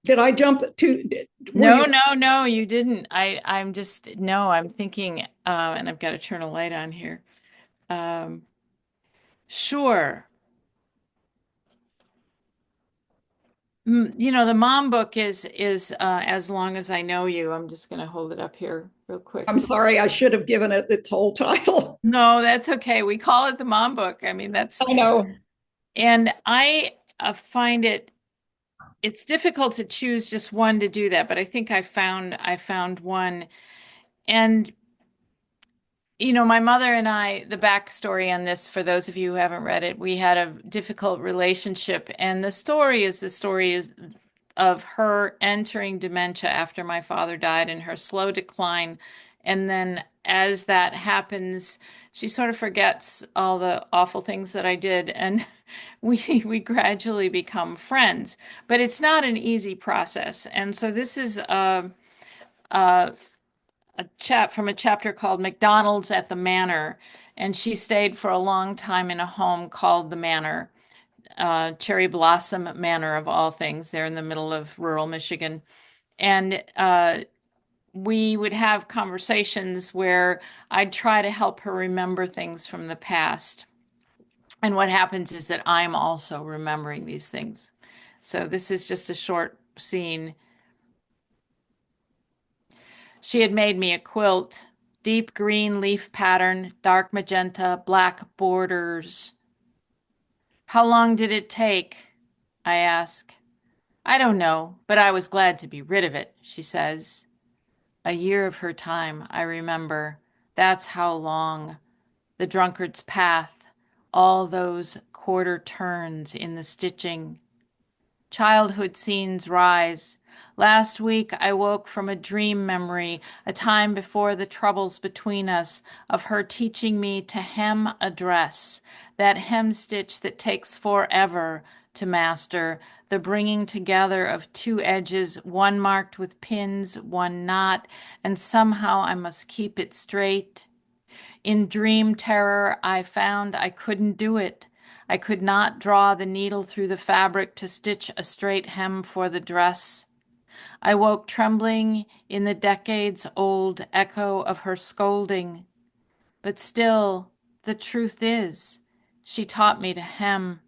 D: Did I jump to? Were
C: no,
D: you?
C: no, no, you didn't. I'm just, no, I'm thinking, and I've got to turn a light on here. Um, sure. The mom book is As Long as I Know You. I'm just going to hold it up here real quick.
D: I'm sorry, I should have given it its whole title.
C: No, that's okay. We call it the mom book. I mean,
D: I know.
C: and I find it's difficult to choose just one to do that, but I think I found one. And my mother and I, the backstory on this, for those of you who haven't read it, we had a difficult relationship. And the story is of her entering dementia after my father died and her slow decline. And then as that happens, she sort of forgets all the awful things that I did, and we gradually become friends. But it's not an easy process. And so this is a, a chat from a chapter called McDonald's at the Manor, and she stayed for a long time in a home called the Manor, Cherry Blossom Manor of all things. They're in the middle of rural Michigan. And we would have conversations where I'd try to help her remember things from the past. And what happens is that I'm also remembering these things. So this is just a short scene. She had made me a quilt, deep green leaf pattern, dark magenta, black borders. How long did it take? I ask. I don't know, but I was glad to be rid of it, she says. A year of her time, I remember. That's how long. The drunkard's path, all those quarter turns in the stitching. Childhood scenes rise. Last week I woke from a dream memory, a time before the troubles between us, of her teaching me to hem a dress, that hem stitch that takes forever to master, the bringing together of two edges, one marked with pins, one not, and somehow I must keep it straight. In dream terror, I found I couldn't do it. I could not draw the needle through the fabric to stitch a straight hem for the dress. I woke trembling in the decades-old echo of her scolding. But still, the truth is, she taught me to hem,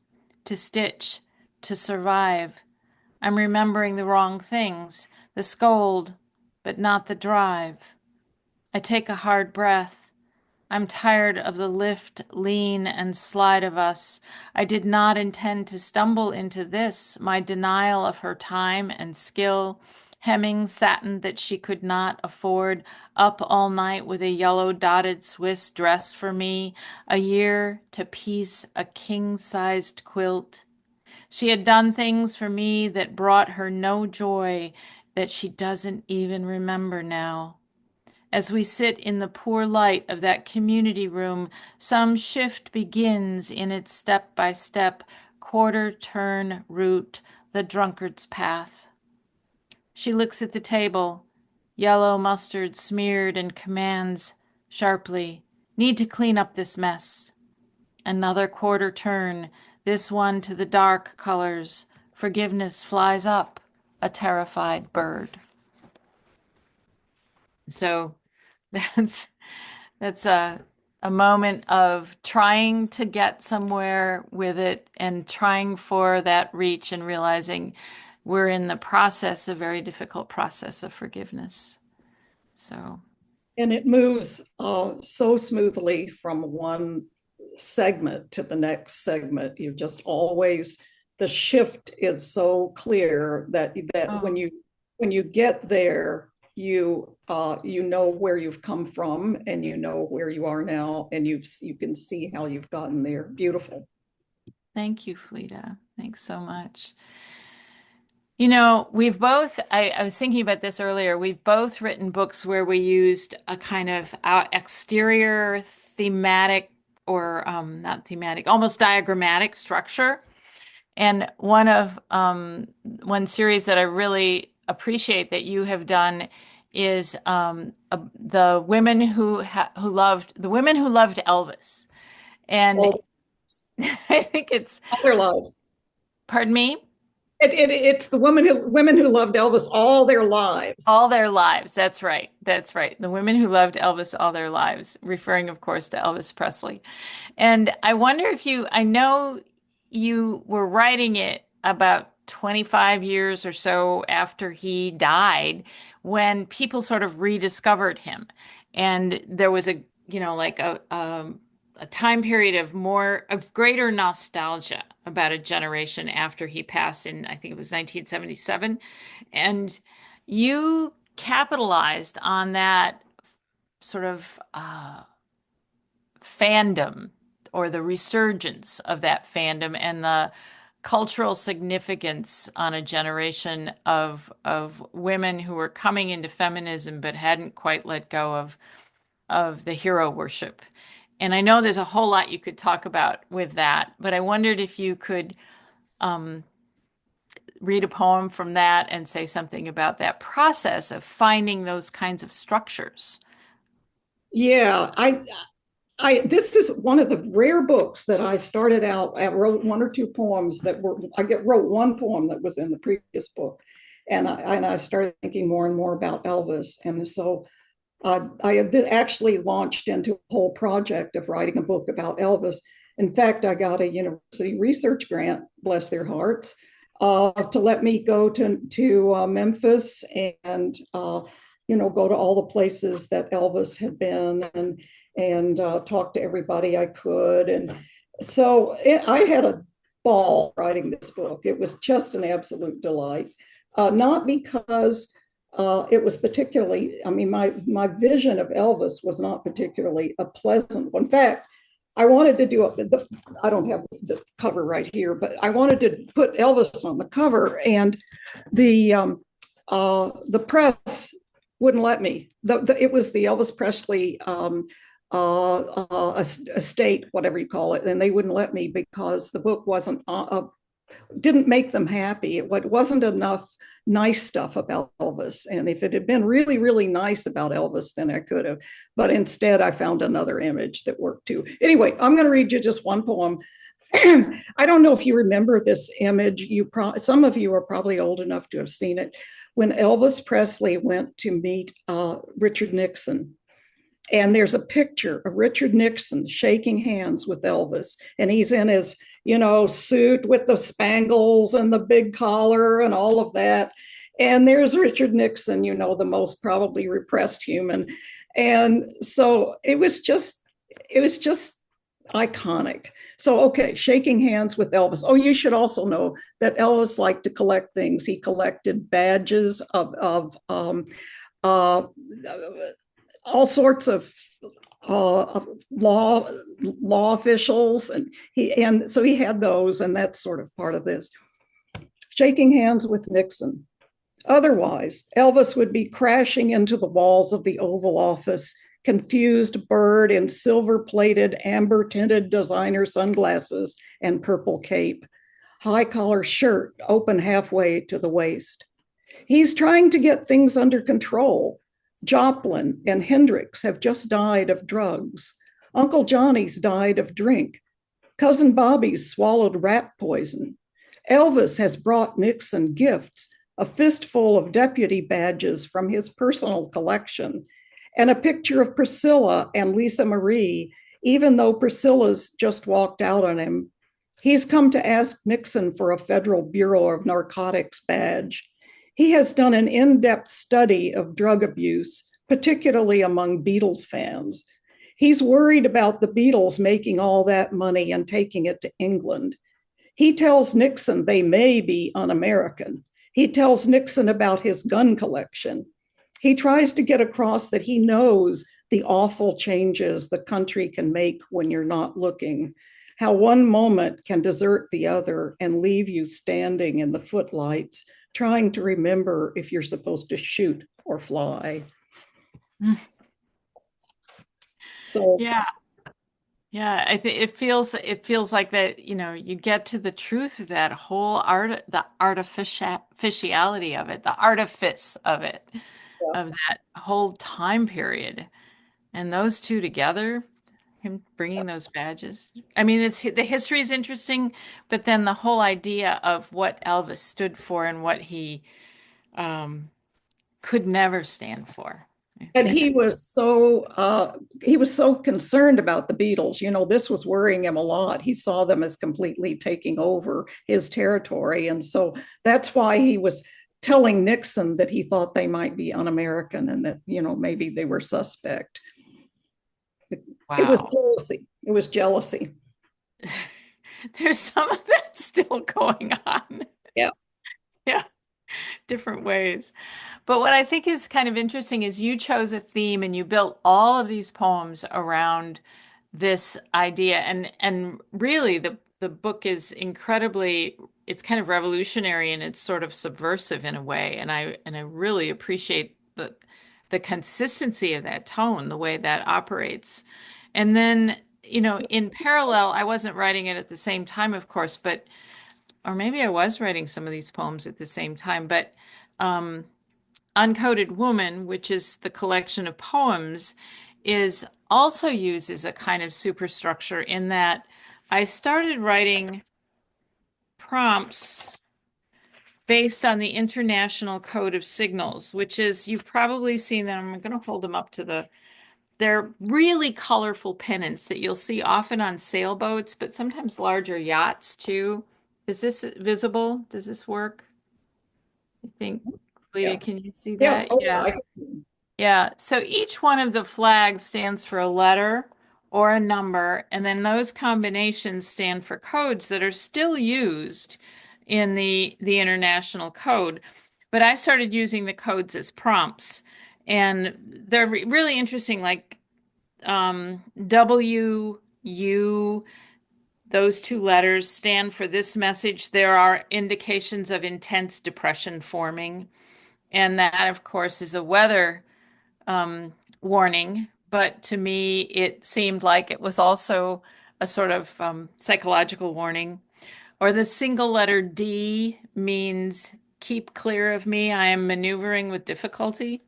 C: to stitch, to survive. I'm remembering the wrong things, the scold, but not the drive. I take a hard breath. I'm tired of the lift, lean, and slide of us. I did not intend to stumble into this, my denial of her time and skill, hemming satin that she could not afford, up all night with a yellow dotted Swiss dress for me, a year to piece a king-sized quilt. She had done things for me that brought her no joy, that she doesn't even remember now. As we sit in the poor light of that community room, some shift begins in its step-by-step, quarter-turn route, the drunkard's path. She looks at the table, yellow mustard smeared, and commands sharply, "Need to clean up this mess." Another quarter turn, this one to the dark colors. Forgiveness flies up, a terrified bird. So that's That's a moment of trying to get somewhere with it and trying for that reach and realizing we're in the process, the very difficult process of forgiveness. So,
D: And it moves so smoothly from one segment to the next segment. You just always, the shift is so clear that
C: oh,
D: when you get there, you know where you've come from and you know where you are now, and you can see how you've gotten there. Beautiful.
C: thank you, Fleda. Thanks so much. You know, we've both, I was thinking about this earlier, we've both written books where we used a kind of exterior thematic or not thematic, almost diagrammatic structure. And one series that I really appreciate that you have done is the women who loved Elvis. And
D: All,
C: I think it's,
D: all their lives.
C: pardon me?
D: It's the women who loved Elvis all their lives.
C: All their lives. That's right. That's right. The women who loved Elvis all their lives, referring, of course, to Elvis Presley. And I wonder if I know you were writing it about 25 years or so after he died, when people sort of rediscovered him. And there was like a time period of greater nostalgia about a generation after he passed in, I think it was 1977. And you capitalized on that sort of fandom or the resurgence of that fandom and the cultural significance on a generation of women who were coming into feminism but hadn't quite let go of the hero worship. And I know there's a whole lot you could talk about with that, but I wondered if you could um, read a poem from that and say something about that process of finding those kinds of structures.
D: Yeah, this is one of the rare books that I started out. I wrote one or two poems that were. Wrote one poem that was in the previous book, and I started thinking more and more about Elvis, and so I had actually launched into a whole project of writing a book about Elvis. In fact, I got a university research grant, bless their hearts, to let me go to Memphis and go to all the places that Elvis had been and talk to everybody I could. And so I had a ball writing this book. It was just an absolute delight, not because it was particularly, I mean, my vision of Elvis was not particularly a pleasant one. In fact, I wanted to do I don't have the cover right here, but I wanted to put Elvis on the cover, and the press wouldn't let me. It was the Elvis Presley estate, whatever you call it, and they wouldn't let me because the book didn't make them happy. It wasn't enough nice stuff about Elvis. And if it had been really, really nice about Elvis, then I could have. But instead, I found another image that worked too. Anyway, I'm going to read you just one poem. I don't know if you remember this image. Some of you are probably old enough to have seen it. When Elvis Presley went to meet Richard Nixon, and there's a picture of Richard Nixon shaking hands with Elvis, and he's in his, suit with the spangles and the big collar and all of that. And there's Richard Nixon, the most probably repressed human. And so it was just iconic. So, okay, shaking hands with Elvis. Oh, you should also know that Elvis liked to collect things. He collected badges of all sorts of law officials, and so he had those, and that's sort of part of this. Shaking hands with Nixon. Otherwise, Elvis would be crashing into the walls of the Oval Office, confused bird in silver-plated, amber-tinted designer sunglasses and purple cape, high-collar shirt open halfway to the waist. He's trying to get things under control. Joplin and Hendrix have just died of drugs. Uncle Johnny's died of drink. Cousin Bobby's swallowed rat poison. Elvis has brought Nixon gifts, a fistful of deputy badges from his personal collection, and a picture of Priscilla and Lisa Marie, even though Priscilla's just walked out on him. He's come to ask Nixon for a Federal Bureau of Narcotics badge. He has done an in-depth study of drug abuse, particularly among Beatles fans. He's worried about the Beatles making all that money and taking it to England. He tells Nixon they may be un-American. He tells Nixon about his gun collection. He tries to get across that he knows the awful changes the country can make when you're not looking, how one moment can desert the other and leave you standing in the footlights, trying to remember if you're supposed to shoot or fly. So
C: yeah, I think it feels like that, you get to the truth of that whole the artificiality of it, the artifice of it,
D: yeah.
C: of that whole time period, and those two together, him bringing those badges. I mean, the history is interesting, but then the whole idea of what Elvis stood for and what he could never stand for.
D: And he was so concerned about the Beatles. This was worrying him a lot. He saw them as completely taking over his territory, and so that's why he was telling Nixon that he thought they might be un-American and that maybe they were suspect.
C: Wow.
D: It was jealousy. It was jealousy.
C: There's some of that still going on.
D: Yeah.
C: Yeah. Different ways. But what I think is kind of interesting is you chose a theme and you built all of these poems around this idea. And really the book is incredibly it's kind of revolutionary and it's sort of subversive in a way. And I really appreciate the consistency of that tone, the way that operates. And then, in parallel, I wasn't writing it at the same time, of course, but or maybe I was writing some of these poems at the same time, but um, Uncoded Woman, which is the collection of poems, is also used as a kind of superstructure in that I started writing prompts based on the International Code of Signals, which is, you've probably seen them. I'm going to hold them up to they're really colorful pennants that you'll see often on sailboats, but sometimes larger yachts too. Is this visible? Does this work? I think,
D: Yeah.
C: Fleda, can you see
D: Yeah.
C: that?
D: Oh, yeah.
C: Yeah. Yeah. So each one of the flags stands for a letter or a number, and then those combinations stand for codes that are still used in the international code. But I started using the codes as prompts, and they're really interesting, like W, U, those two letters stand for this message. There are indications of intense depression forming. And that, of course, is a weather warning. But to me, it seemed like it was also a sort of psychological warning. Or the single letter D means keep clear of me. I am maneuvering with difficulty.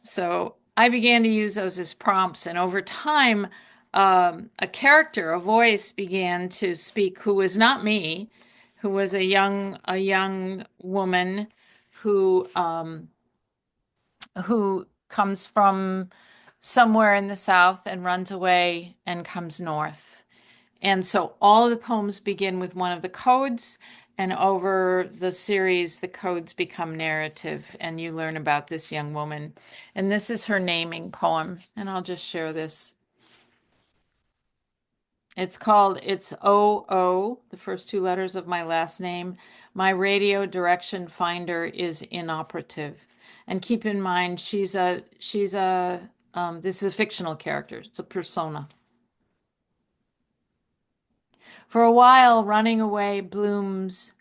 C: So I began to use those as prompts, and over time, a character, a voice began to speak who was not me, who was a young woman who comes from somewhere in the South and runs away and comes north. And so all of the poems begin with one of the codes, and over the series, the codes become narrative, and you learn about this young woman. And this is her naming poem, and I'll just share this. It's OO, the first two letters of my last name. My radio direction finder is inoperative. And keep in mind, this is a fictional character. It's a persona. For a while, running away blooms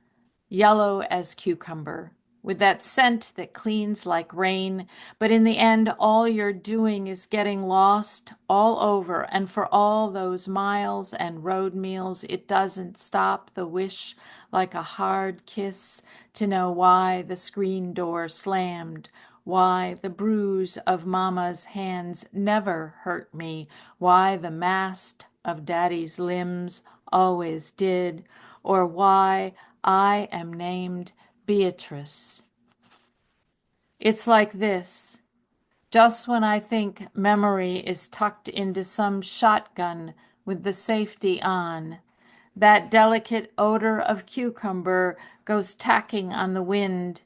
C: yellow as cucumber, with that scent that cleans like rain. But in the end, all you're doing is getting lost all over. And for all those miles and road meals, it doesn't stop the wish like a hard kiss to know why the screen door slammed. Why the bruise of Mama's hands never hurt me. Why the mast of Daddy's limbs always did. Or why I am named Beatrice. It's like this. Just when I think memory is tucked into some shotgun with the safety on, that delicate odor of cucumber goes tacking on the wind.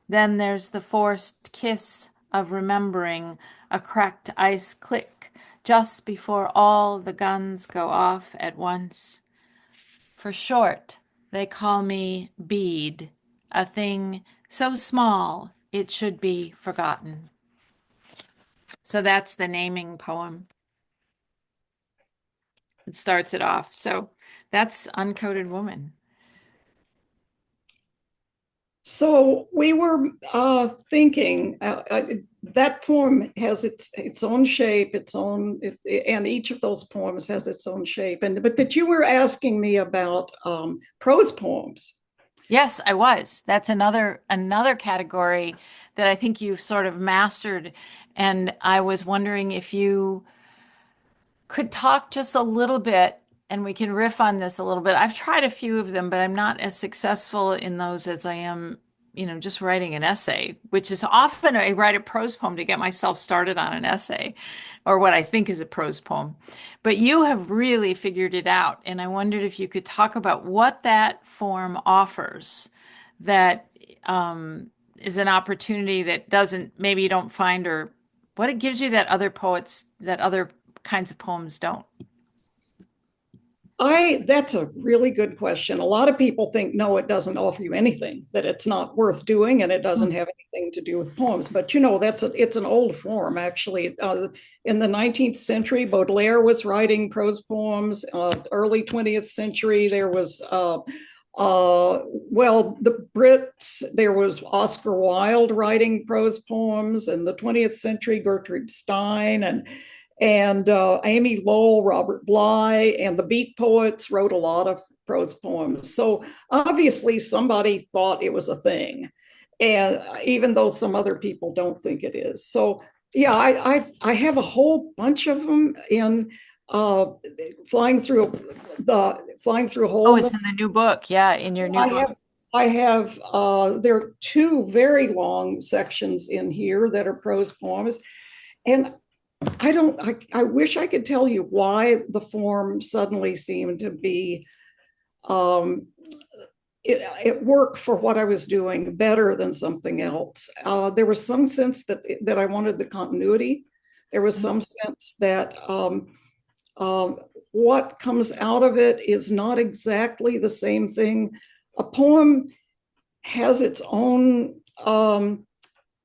C: Then there's the forced kiss of remembering, a cracked ice click just before all the guns go off at once. For short, they call me bead, a thing so small it should be forgotten. So that's the naming poem. It starts it off. So that's Uncoded Woman.
D: So we were thinking that poem has its own shape, and each of those poems has its own shape. But that you were asking me about prose poems.
C: Yes, I was. That's another category that I think you've sort of mastered. And I was wondering if you could talk just a little bit, and we can riff on this a little bit. I've tried a few of them, but I'm not as successful in those as I am, just writing an essay, which is often I write a prose poem to get myself started on an essay or what I think is a prose poem. But you have really figured it out. And I wondered if you could talk about what that form offers that is an opportunity that maybe you don't find, or what it gives you that other kinds of poems don't.
D: That's a really good question. A lot of people think, no, it doesn't offer you anything, that it's not worth doing and it doesn't have anything to do with poems. But it's an old form, actually. In the 19th century, Baudelaire was writing prose poems. Early 20th century, there was Well, the Brits, there was Oscar Wilde writing prose poems, in the 20th century, Gertrude Stein, and Amy Lowell, Robert Bly, and the Beat Poets wrote a lot of prose poems. So obviously somebody thought it was a thing, and even though some other people don't think it is. So yeah, I have a whole bunch of them in uh, flying through flying through a
E: Oh,
D: hole.
E: it's in the new book. Yeah, in your new
D: I
E: book.
D: have there are two very long sections in here that are prose poems. And I wish I could tell you why the form suddenly seemed to be, um, it worked for what I was doing better than something else. There was some sense that I wanted the continuity. There was some sense that um, what comes out of it is not exactly the same thing. A poem has its own,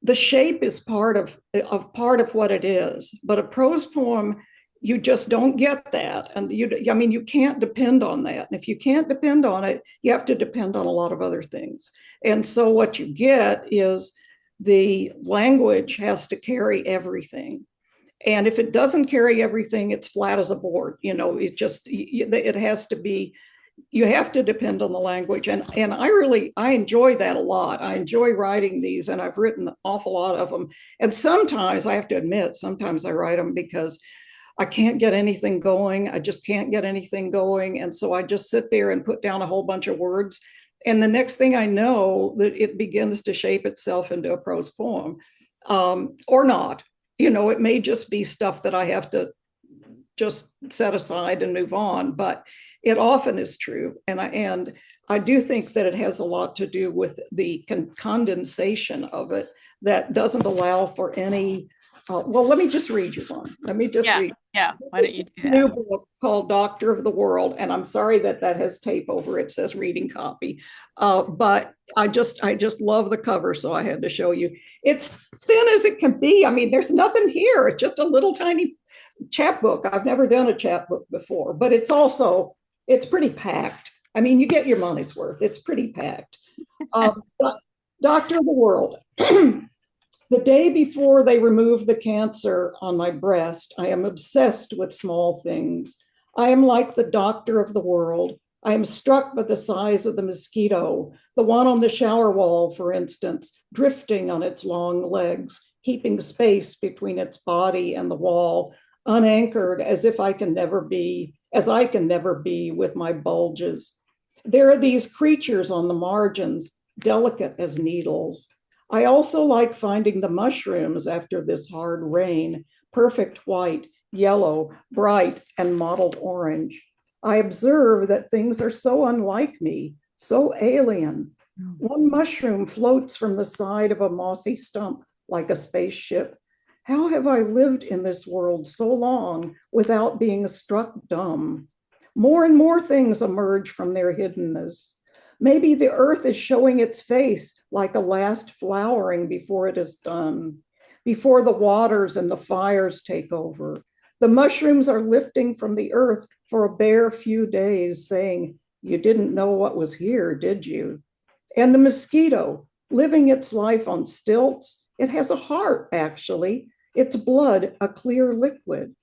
D: the shape is part of what it is, but a prose poem, you just don't get that. And I mean, you can't depend on that. And if you can't depend on it, you have to depend on a lot of other things. And so what you get is the language has to carry everything. And if it doesn't carry everything, it's flat as a board. It has to be, you have to depend on the language. And I enjoy that a lot. I enjoy writing these, and I've written an awful lot of them. And sometimes I have to admit, sometimes I write them because I can't get anything going. I just can't get anything going. And so I just sit there and put down a whole bunch of words. And the next thing I know, that it begins to shape itself into a prose poem, or not. It may just be stuff that I have to just set aside and move on, but it often is true. And I do think that it has a lot to do with the condensation of it that doesn't allow for any. Well, let me just read you one. Let me just read.
C: Yeah. Why don't you do that?
D: New book called Doctor of the World, and I'm sorry that has tape over it. It says reading copy, but I just love the cover, so I had to show you. It's thin as it can be. I mean, there's nothing here. It's just a little tiny chapbook. I've never done a chapbook before, but it's pretty packed. I mean, you get your money's worth. It's pretty packed. Doctor of the World. The day before they remove the cancer on my breast, I am obsessed with small things. I am like the doctor of the world. I am struck by the size of the mosquito, the one on the shower wall, for instance, drifting on its long legs, keeping space between its body and the wall, unanchored as I can never be with my bulges. There are these creatures on the margins, delicate as needles. I also like finding the mushrooms after this hard rain, perfect white, yellow, bright, and mottled orange. I observe that things are so unlike me, so alien. One mushroom floats from the side of a mossy stump like a spaceship. How have I lived in this world so long without being struck dumb? More and more things emerge from their hiddenness. Maybe the earth is showing its face like a last flowering before it is done, before the waters and the fires take over. The mushrooms are lifting from the earth for a bare few days, saying, "You didn't know what was here, did you?" And the mosquito, living its life on stilts, it has a heart, actually. Its blood, a clear liquid.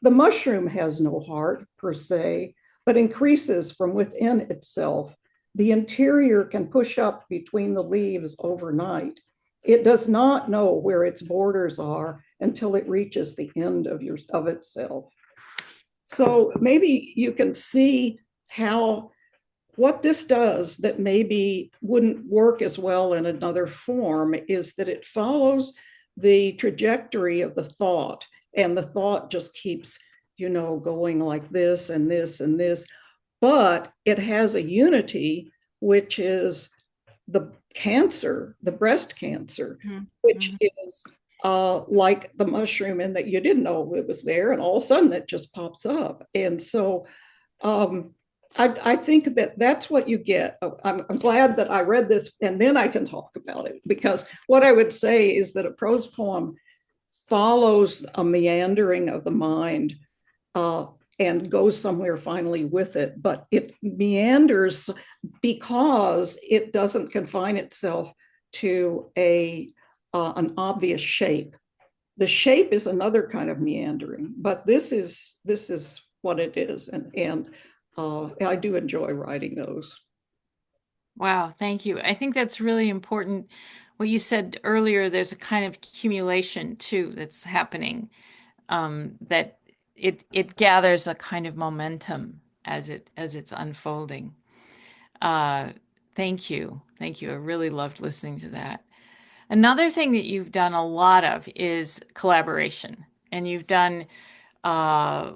D: The mushroom has no heart, per se, but increases from within itself. The interior can push up between the leaves overnight. It does not know where its borders are until it reaches the end of itself. So maybe you can see how what this does that maybe wouldn't work as well in another form is that it follows the trajectory of the thought, and the thought just keeps, going like this and this and this, but it has a unity, which is the cancer, the breast cancer, which is like the mushroom, in that you didn't know it was there, and all of a sudden it just pops up. And so I think that's what you get. I'm glad that I read this, and then I can talk about it, because what I would say is that a prose poem follows a meandering of the mind and goes somewhere finally with it, but it meanders because it doesn't confine itself to a an obvious shape. The shape is another kind of meandering, but this is what it is, and I do enjoy writing those.
C: Wow, thank you. I think that's really important. What you said earlier, there's a kind of accumulation too that's happening, that it gathers a kind of momentum as it's unfolding. Uh, Thank you. Thank you. I really loved listening to that. Another thing that you've done a lot of is collaboration. And you've done, uh,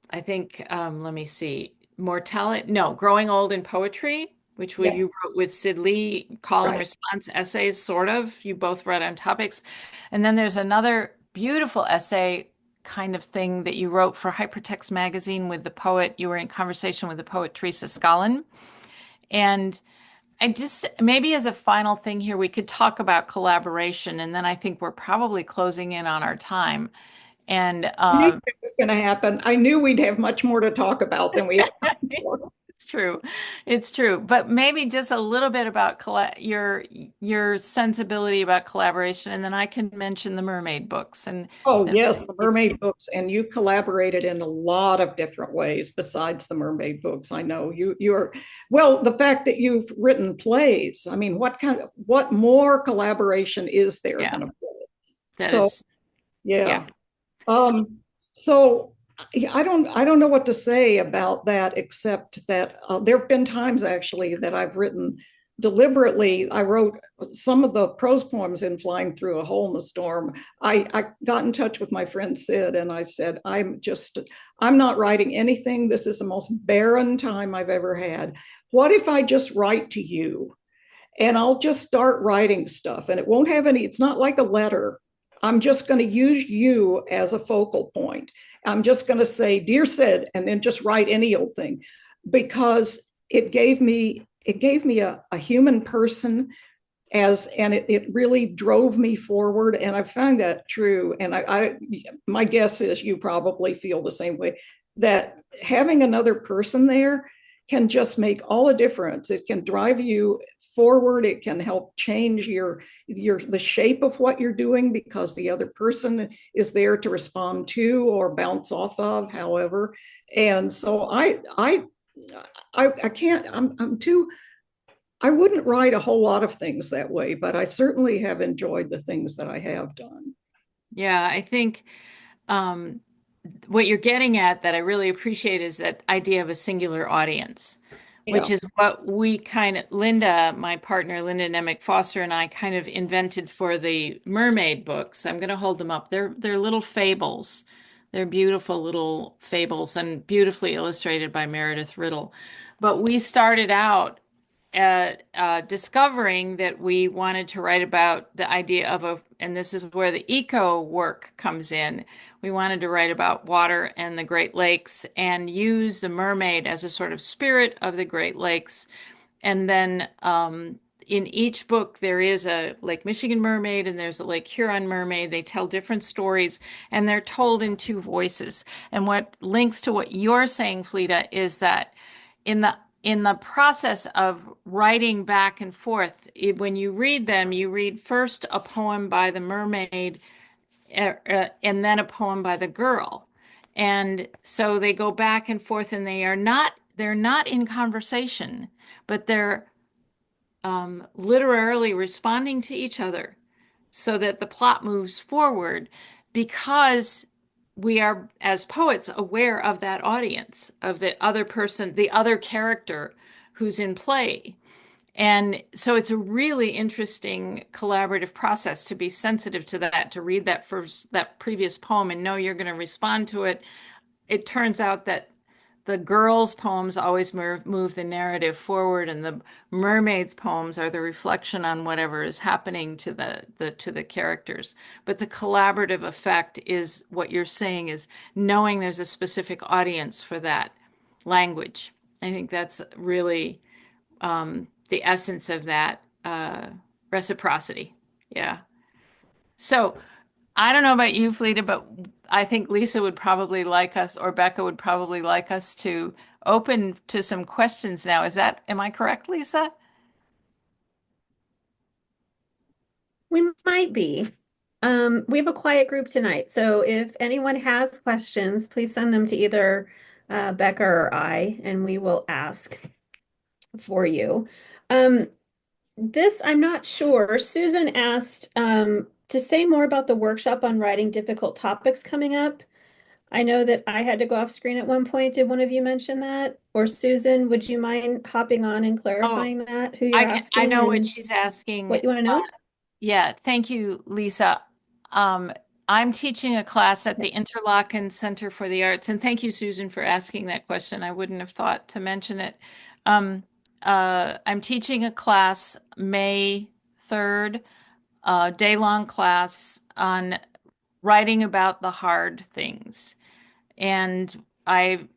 C: I think, let me see, Mortality, no, Growing Old in Poetry, which
D: Yeah,
C: you wrote with Sid Lee, call and
D: right.
C: response essays, sort of. You both wrote on topics. And then there's another beautiful essay kind of thing that you wrote for Hypertext Magazine with the poet. You were in conversation with the poet Teresa Scullin. And I just, maybe as a final thing here, we could talk about collaboration, and then I think we're probably closing in on our time. And
D: I knew that was going to happen. I knew we'd have much more to talk about than we have time for.
C: it's true, it's true. But maybe just a little bit about your sensibility about collaboration, and then I can mention the mermaid books, and
D: Oh,
C: then
D: yes, the mermaid books, and you've collaborated in a lot of different ways besides the mermaid books. I know you're well, the fact that you've written plays. I mean, what more collaboration is there
C: yeah,
D: than a play?
C: that
D: So,
C: is, yeah.
D: yeah. Um, so I don't know what to say about that except that there have been times actually that I've written deliberately. I wrote some of the prose poems in Flying Through a Hole in the Storm. I got in touch with my friend Sid and I said, I'm not writing anything. This is the most barren time I've ever had. What if I just write to you? And I'll just start writing stuff and it won't have any, it's not like a letter. I'm just going to use you as a focal point. I'm just going to say, dear Sid, and then just write any old thing because it gave me a human person and it really drove me forward. And I found that true. And my guess is you probably feel the same way that having another person there can just make all the difference. It can drive you forward. It can help change the shape of what you're doing because the other person is there to respond to or bounce off of, however. And so I can't. I'm too. I wouldn't write a whole lot of things that way, but I certainly have enjoyed the things that I have done.
C: Yeah, I think um, what you're getting at that I really appreciate is that idea of a singular audience,
D: Yeah.
C: which is what we kind of, Linda, my partner, Linda Nemec Foster, and I kind of invented for the mermaid books. I'm going to hold them up. They're little fables. They're beautiful little fables and beautifully illustrated by Meredith Riddle. But we started out at discovering that we wanted to write about the idea of and this is where the eco work comes in. We wanted to write about water and the Great Lakes and use the mermaid as a sort of spirit of the Great Lakes. And then in each book, there is a Lake Michigan mermaid and there's a Lake Huron mermaid. They tell different stories and they're told in two voices. And what links to what you're saying, Fleda, is that in the process of writing back and forth, when you read them, you read first a poem by the mermaid and then a poem by the girl. And so they go back and forth and they're not in conversation, but they're literally responding to each other so that the plot moves forward because we are, as poets, aware of that audience, of the other person, the other character who's in play. And so it's a really interesting collaborative process to be sensitive to that, to read that previous poem and know you're going to respond to it. It turns out that the girls' poems always move the narrative forward, and the mermaids' poems are the reflection on whatever is happening to the characters. But the collaborative effect is what you're saying is knowing there's a specific audience for that language. I think that's really the essence of that reciprocity. Yeah. So I don't know about you, Fleta, but I think Lisa would probably like us, or Becca would probably like us to open to some questions now. Am I correct, Lisa?
A: We might be. We have a quiet group tonight, so if anyone has questions, please send them to either Becca or I, and we will ask for you. Um, this, I'm not sure. Susan asked to say more about the workshop on writing difficult topics coming up. I know that I had to go off screen at one point. Did one of you mention that? Or Susan, would you mind hopping on and
C: Oh,
A: clarifying that, who you're
C: I
A: asking
C: know what
A: and
C: she's asking.
A: what you want to know?
C: Yeah, thank you, Lisa. Um, I'm teaching a class at the Interlochen Center for the Arts, and thank you, Susan, for asking that question. I wouldn't have thought to mention it. Um, I'm teaching a class May 3rd, day-long class on writing about the hard things. And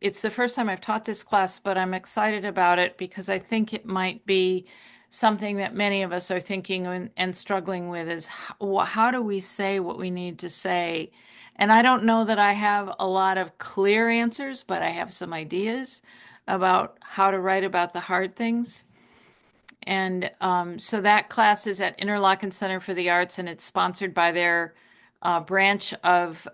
C: it's the first time I've taught this class, but I'm excited about it because I think it might be something that many of us are thinking and struggling with is how do we say what we need to say? And I don't know that I have a lot of clear answers, but I have some ideas about how to write about the hard things. And so that class is at Interlochen Center for the Arts, and it's sponsored by their branch of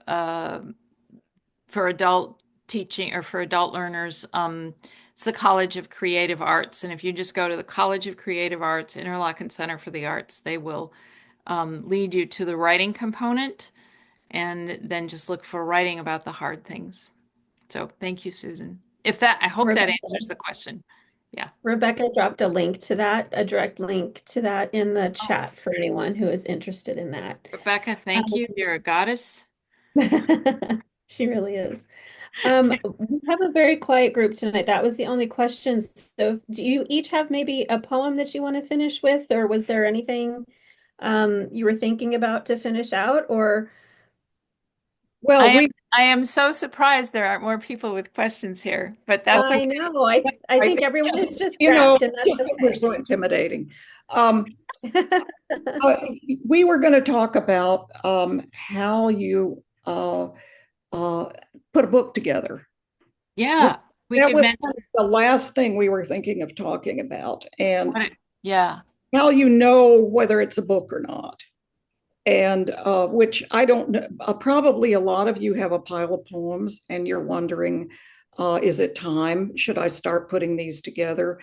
C: for adult teaching or for adult learners. It's the College of Creative Arts. And if you just go to the College of Creative Arts, Interlochen Center for the Arts, they will lead you to the writing component and then just look for writing about the hard things. So thank you, Susan. I hope that
A: Rebecca,
C: answers the question. Yeah.
A: Rebecca dropped a link to that, a direct link to that in the
C: Oh,
A: chat for anyone who is interested in that.
C: Rebecca, thank
A: Um,
C: you. You're a goddess.
A: she really is. We have a very quiet group tonight. That was the only question. So do you each have maybe a poem that you want to finish with, or was there anything you were thinking about to finish out? Or
C: I
D: Well,
C: am I am so surprised there aren't more people with questions here, but that's
A: I
C: okay.
A: know, I
D: I
A: think
D: think
A: everyone
D: just,
A: is just wrapped, and that's
D: just that we're
A: okay.
D: so intimidating. Um, uh, we were going to talk about how you uh, put a book together.
C: Yeah, we
D: That
C: could
D: was
C: mention
D: kind of the last thing we were thinking of talking about, and
C: yeah.
D: how you know whether it's a book or not. And which I don't know, probably a lot of you have a pile of poems and you're wondering, is it time? Should I start putting these together?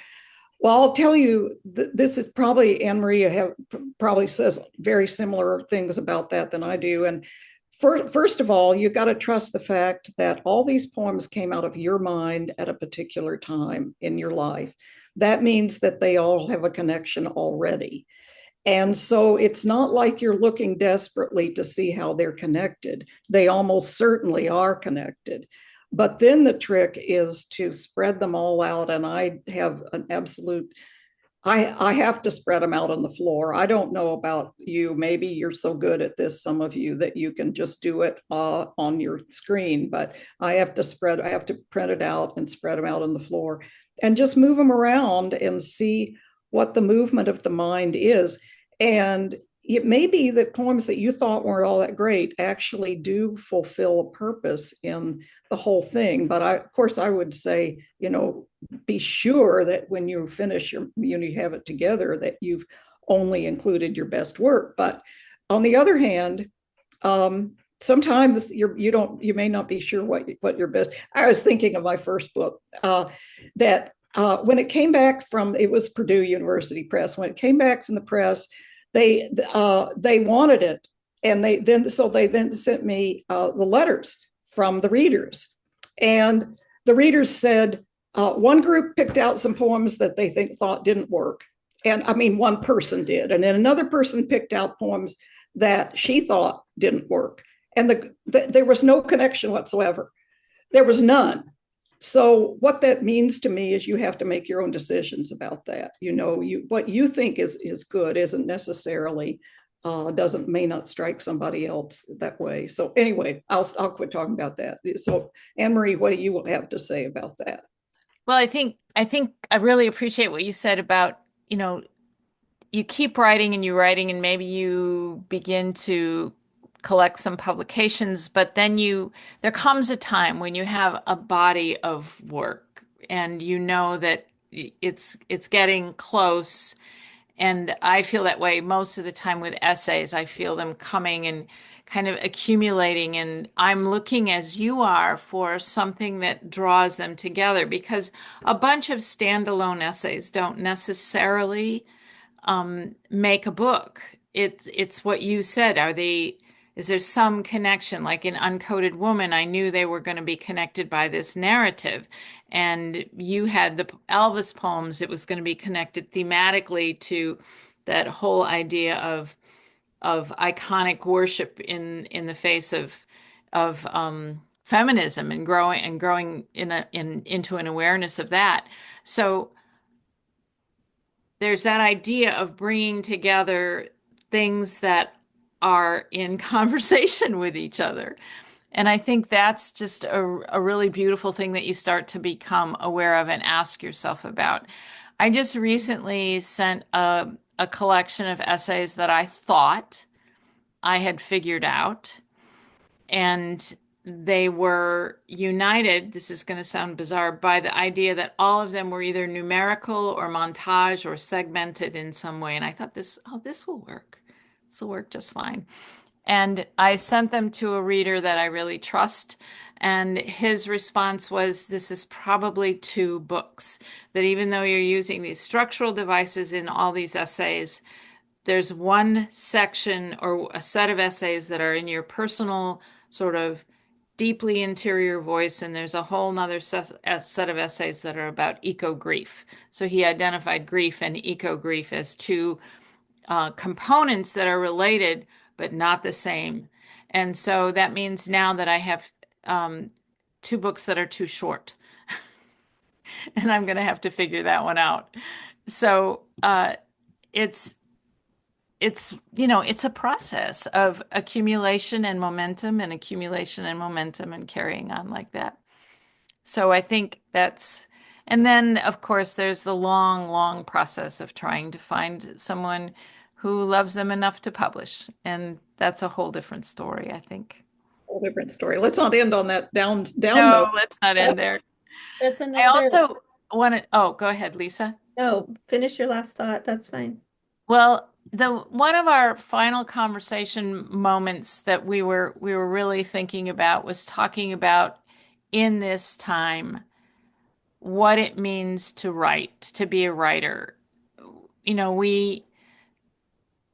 D: Well, I'll tell you, this is probably Anne Maria probably says very similar things about that than I do. And first of all, you got to trust the fact that all these poems came out of your mind at a particular time in your life. That means that they all have a connection already. And so it's not like you're looking desperately to see how they're connected. They almost certainly are connected. But then the trick is to spread them all out. And I have an absolute, I have to spread them out on the floor. I don't know about you. Maybe you're so good at this, some of you, that you can just do it on your screen. But I have to print it out and spread them out on the floor and just move them around and see what the movement of the mind is. And it may be that poems that you thought weren't all that great actually do fulfill a purpose in the whole thing. But of course, I would say, be sure that when you finish you have it together, that you've only included your best work. But on the other hand, sometimes you may not be sure what your best. I was thinking of my first book that when it came back from, it was Purdue University Press. When it came back from the press, they wanted it, and they then sent me the letters from the readers, and the readers said one group picked out some poems that they thought didn't work, and I mean one person did, and then another person picked out poems that she thought didn't work, and there was no connection whatsoever. There was none. So what that means to me is you have to make your own decisions about that. What you think is good isn't necessarily may not strike somebody else that way. So anyway, I'll quit talking about that. So Anne Marie, what do you have to say about that?
C: Well, I think I really appreciate what you said about, you keep writing and maybe you begin to collect some publications, but then there comes a time when you have a body of work and you know that it's getting close. And I feel that way most of the time with essays. I feel them coming and kind of accumulating, and I'm looking as you are for something that draws them together, because a bunch of standalone essays don't necessarily make a book. It's what you said. Is there some connection? Like in Uncoded Woman, I knew they were going to be connected by this narrative. And you had the Elvis poems, it was going to be connected thematically to that whole idea of iconic worship in the face of feminism, and growing into an awareness of that. So there's that idea of bringing together things that are in conversation with each other. And I think that's just a really beautiful thing that you start to become aware of and ask yourself about. I just recently sent a collection of essays that I thought I had figured out, and they were united, this is going to sound bizarre, by the idea that all of them were either numerical or montage or segmented in some way. And I thought this will work. This will work just fine. And I sent them to a reader that I really trust. And his response was, this is probably two books. That even though you're using these structural devices in all these essays, there's one section or a set of essays that are in your personal sort of deeply interior voice, and there's a whole nother set of essays that are about eco-grief. So he identified grief and eco-grief as two components that are related but not the same. And so that means now that I have two books that are too short, and I'm going to have to figure that one out. So it's it's a process of accumulation and momentum and accumulation and momentum and carrying on like that. So I think and then of course there's the long, long process of trying to find someone who loves them enough to publish. And that's a whole different story, I think.
D: Whole different story. Let's not end on that down
C: No,
D: note.
C: let's not end there.
A: That's
C: I
A: another.
C: also go ahead, Lisa.
A: No, finish your last thought. That's fine.
C: Well, one of our final conversation moments that we were really thinking about was talking about in this time what it means to write, to be a writer. You know,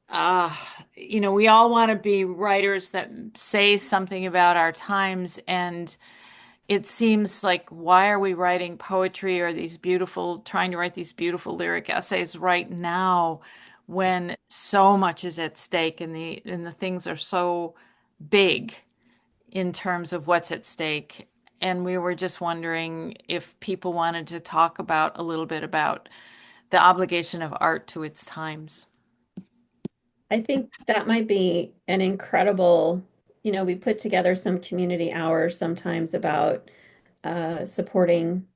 C: uh, we all want to be writers that say something about our times, and it seems like, why are we writing poetry or trying to write these beautiful lyric essays right now when so much is at stake, and the things are so big in terms of what's at stake. And we were just wondering if people wanted to talk about a little bit about the obligation of art to its times.
A: I think that might be an incredible, we put together some community hours sometimes about supporting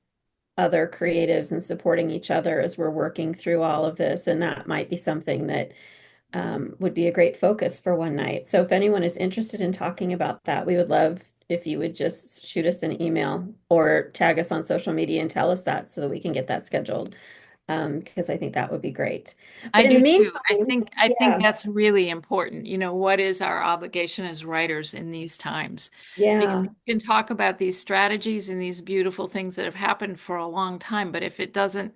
A: other creatives and supporting each other as we're working through all of this. And that might be something that would be a great focus for one night. So if anyone is interested in talking about that, we would love if you would just shoot us an email or tag us on social media and tell us that so that we can get that scheduled. Because I think that would be great.
C: I
A: But in the
C: do too.
A: meantime,
C: I think
A: yeah,
C: that's really important. What is our obligation as writers in these times? Because
A: yeah,
C: you can talk about these strategies and these beautiful things that have happened for a long time, but if it doesn't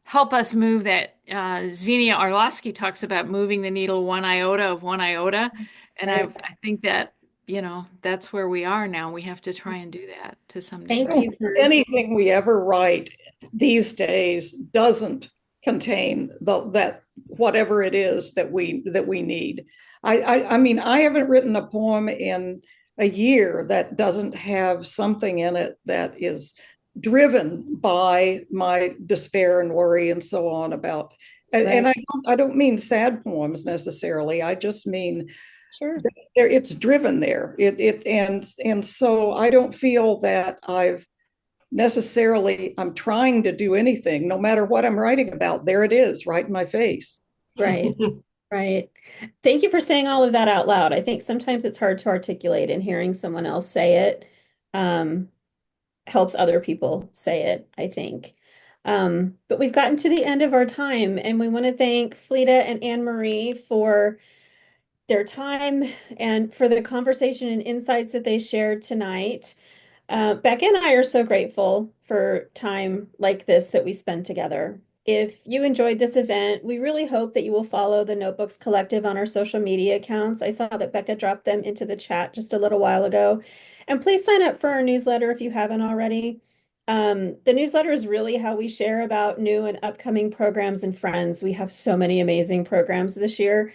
C: help us move that, Zvinia Arlovsky talks about moving the needle one iota of one iota, and
A: right.
C: I think that that's where we are now. We have to try and do that to some
A: Thank
C: degree.
A: you for
D: Anything we ever write these days doesn't contain that whatever it is that we need. I mean, I haven't written a poem in a year that doesn't have something in it that is driven by my despair and worry and so on about. And
A: right.
D: I don't mean sad poems necessarily. I just mean
A: Sure.
D: it's driven there. And so I don't feel that I'm trying to do anything, no matter what I'm writing about. There it is, right in my face.
A: Right. Right. Thank you for saying all of that out loud. I think sometimes it's hard to articulate, and hearing someone else say it um, helps other people say it, I think. But we've gotten to the end of our time, and we want to thank Fleda and Anne Marie for their time and for the conversation and insights that they shared tonight. Becca and I are so grateful for time like this that we spend together. If you enjoyed this event, we really hope that you will follow the Notebooks Collective on our social media accounts. I saw that Becca dropped them into the chat just a little while ago. And please sign up for our newsletter if you haven't already. The newsletter is really how we share about new and upcoming programs and friends. We have so many amazing programs this year.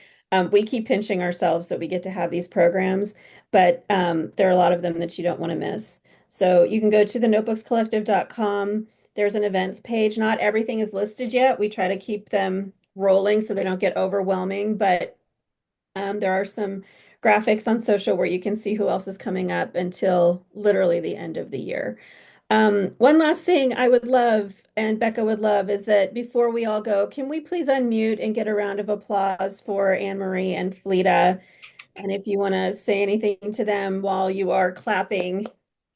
A: We keep pinching ourselves that we get to have these programs, but there are a lot of them that you don't want to miss. So you can go to thenotebookscollective.com. There's an events page. Not everything is listed yet. We try to keep them rolling so they don't get overwhelming, but there are some graphics on social where you can see who else is coming up until literally the end of the year. One last thing I would love, and Becca would love, is that before we all go, can we please unmute and get a round of applause for Anne Marie and Fleda? And if you want to say anything to them while you are clapping,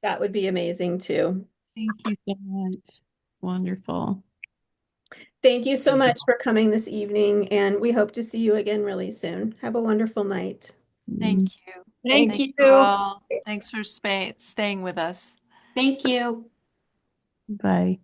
A: that would be amazing too.
C: Thank you so much. It's wonderful.
A: Thank you so much for coming this evening, and we hope to see you again really soon. Have a wonderful night.
C: Thank you.
F: Thank
C: Thank you
F: you.
C: all. Thanks for staying with us.
F: Thank you.
C: Bye.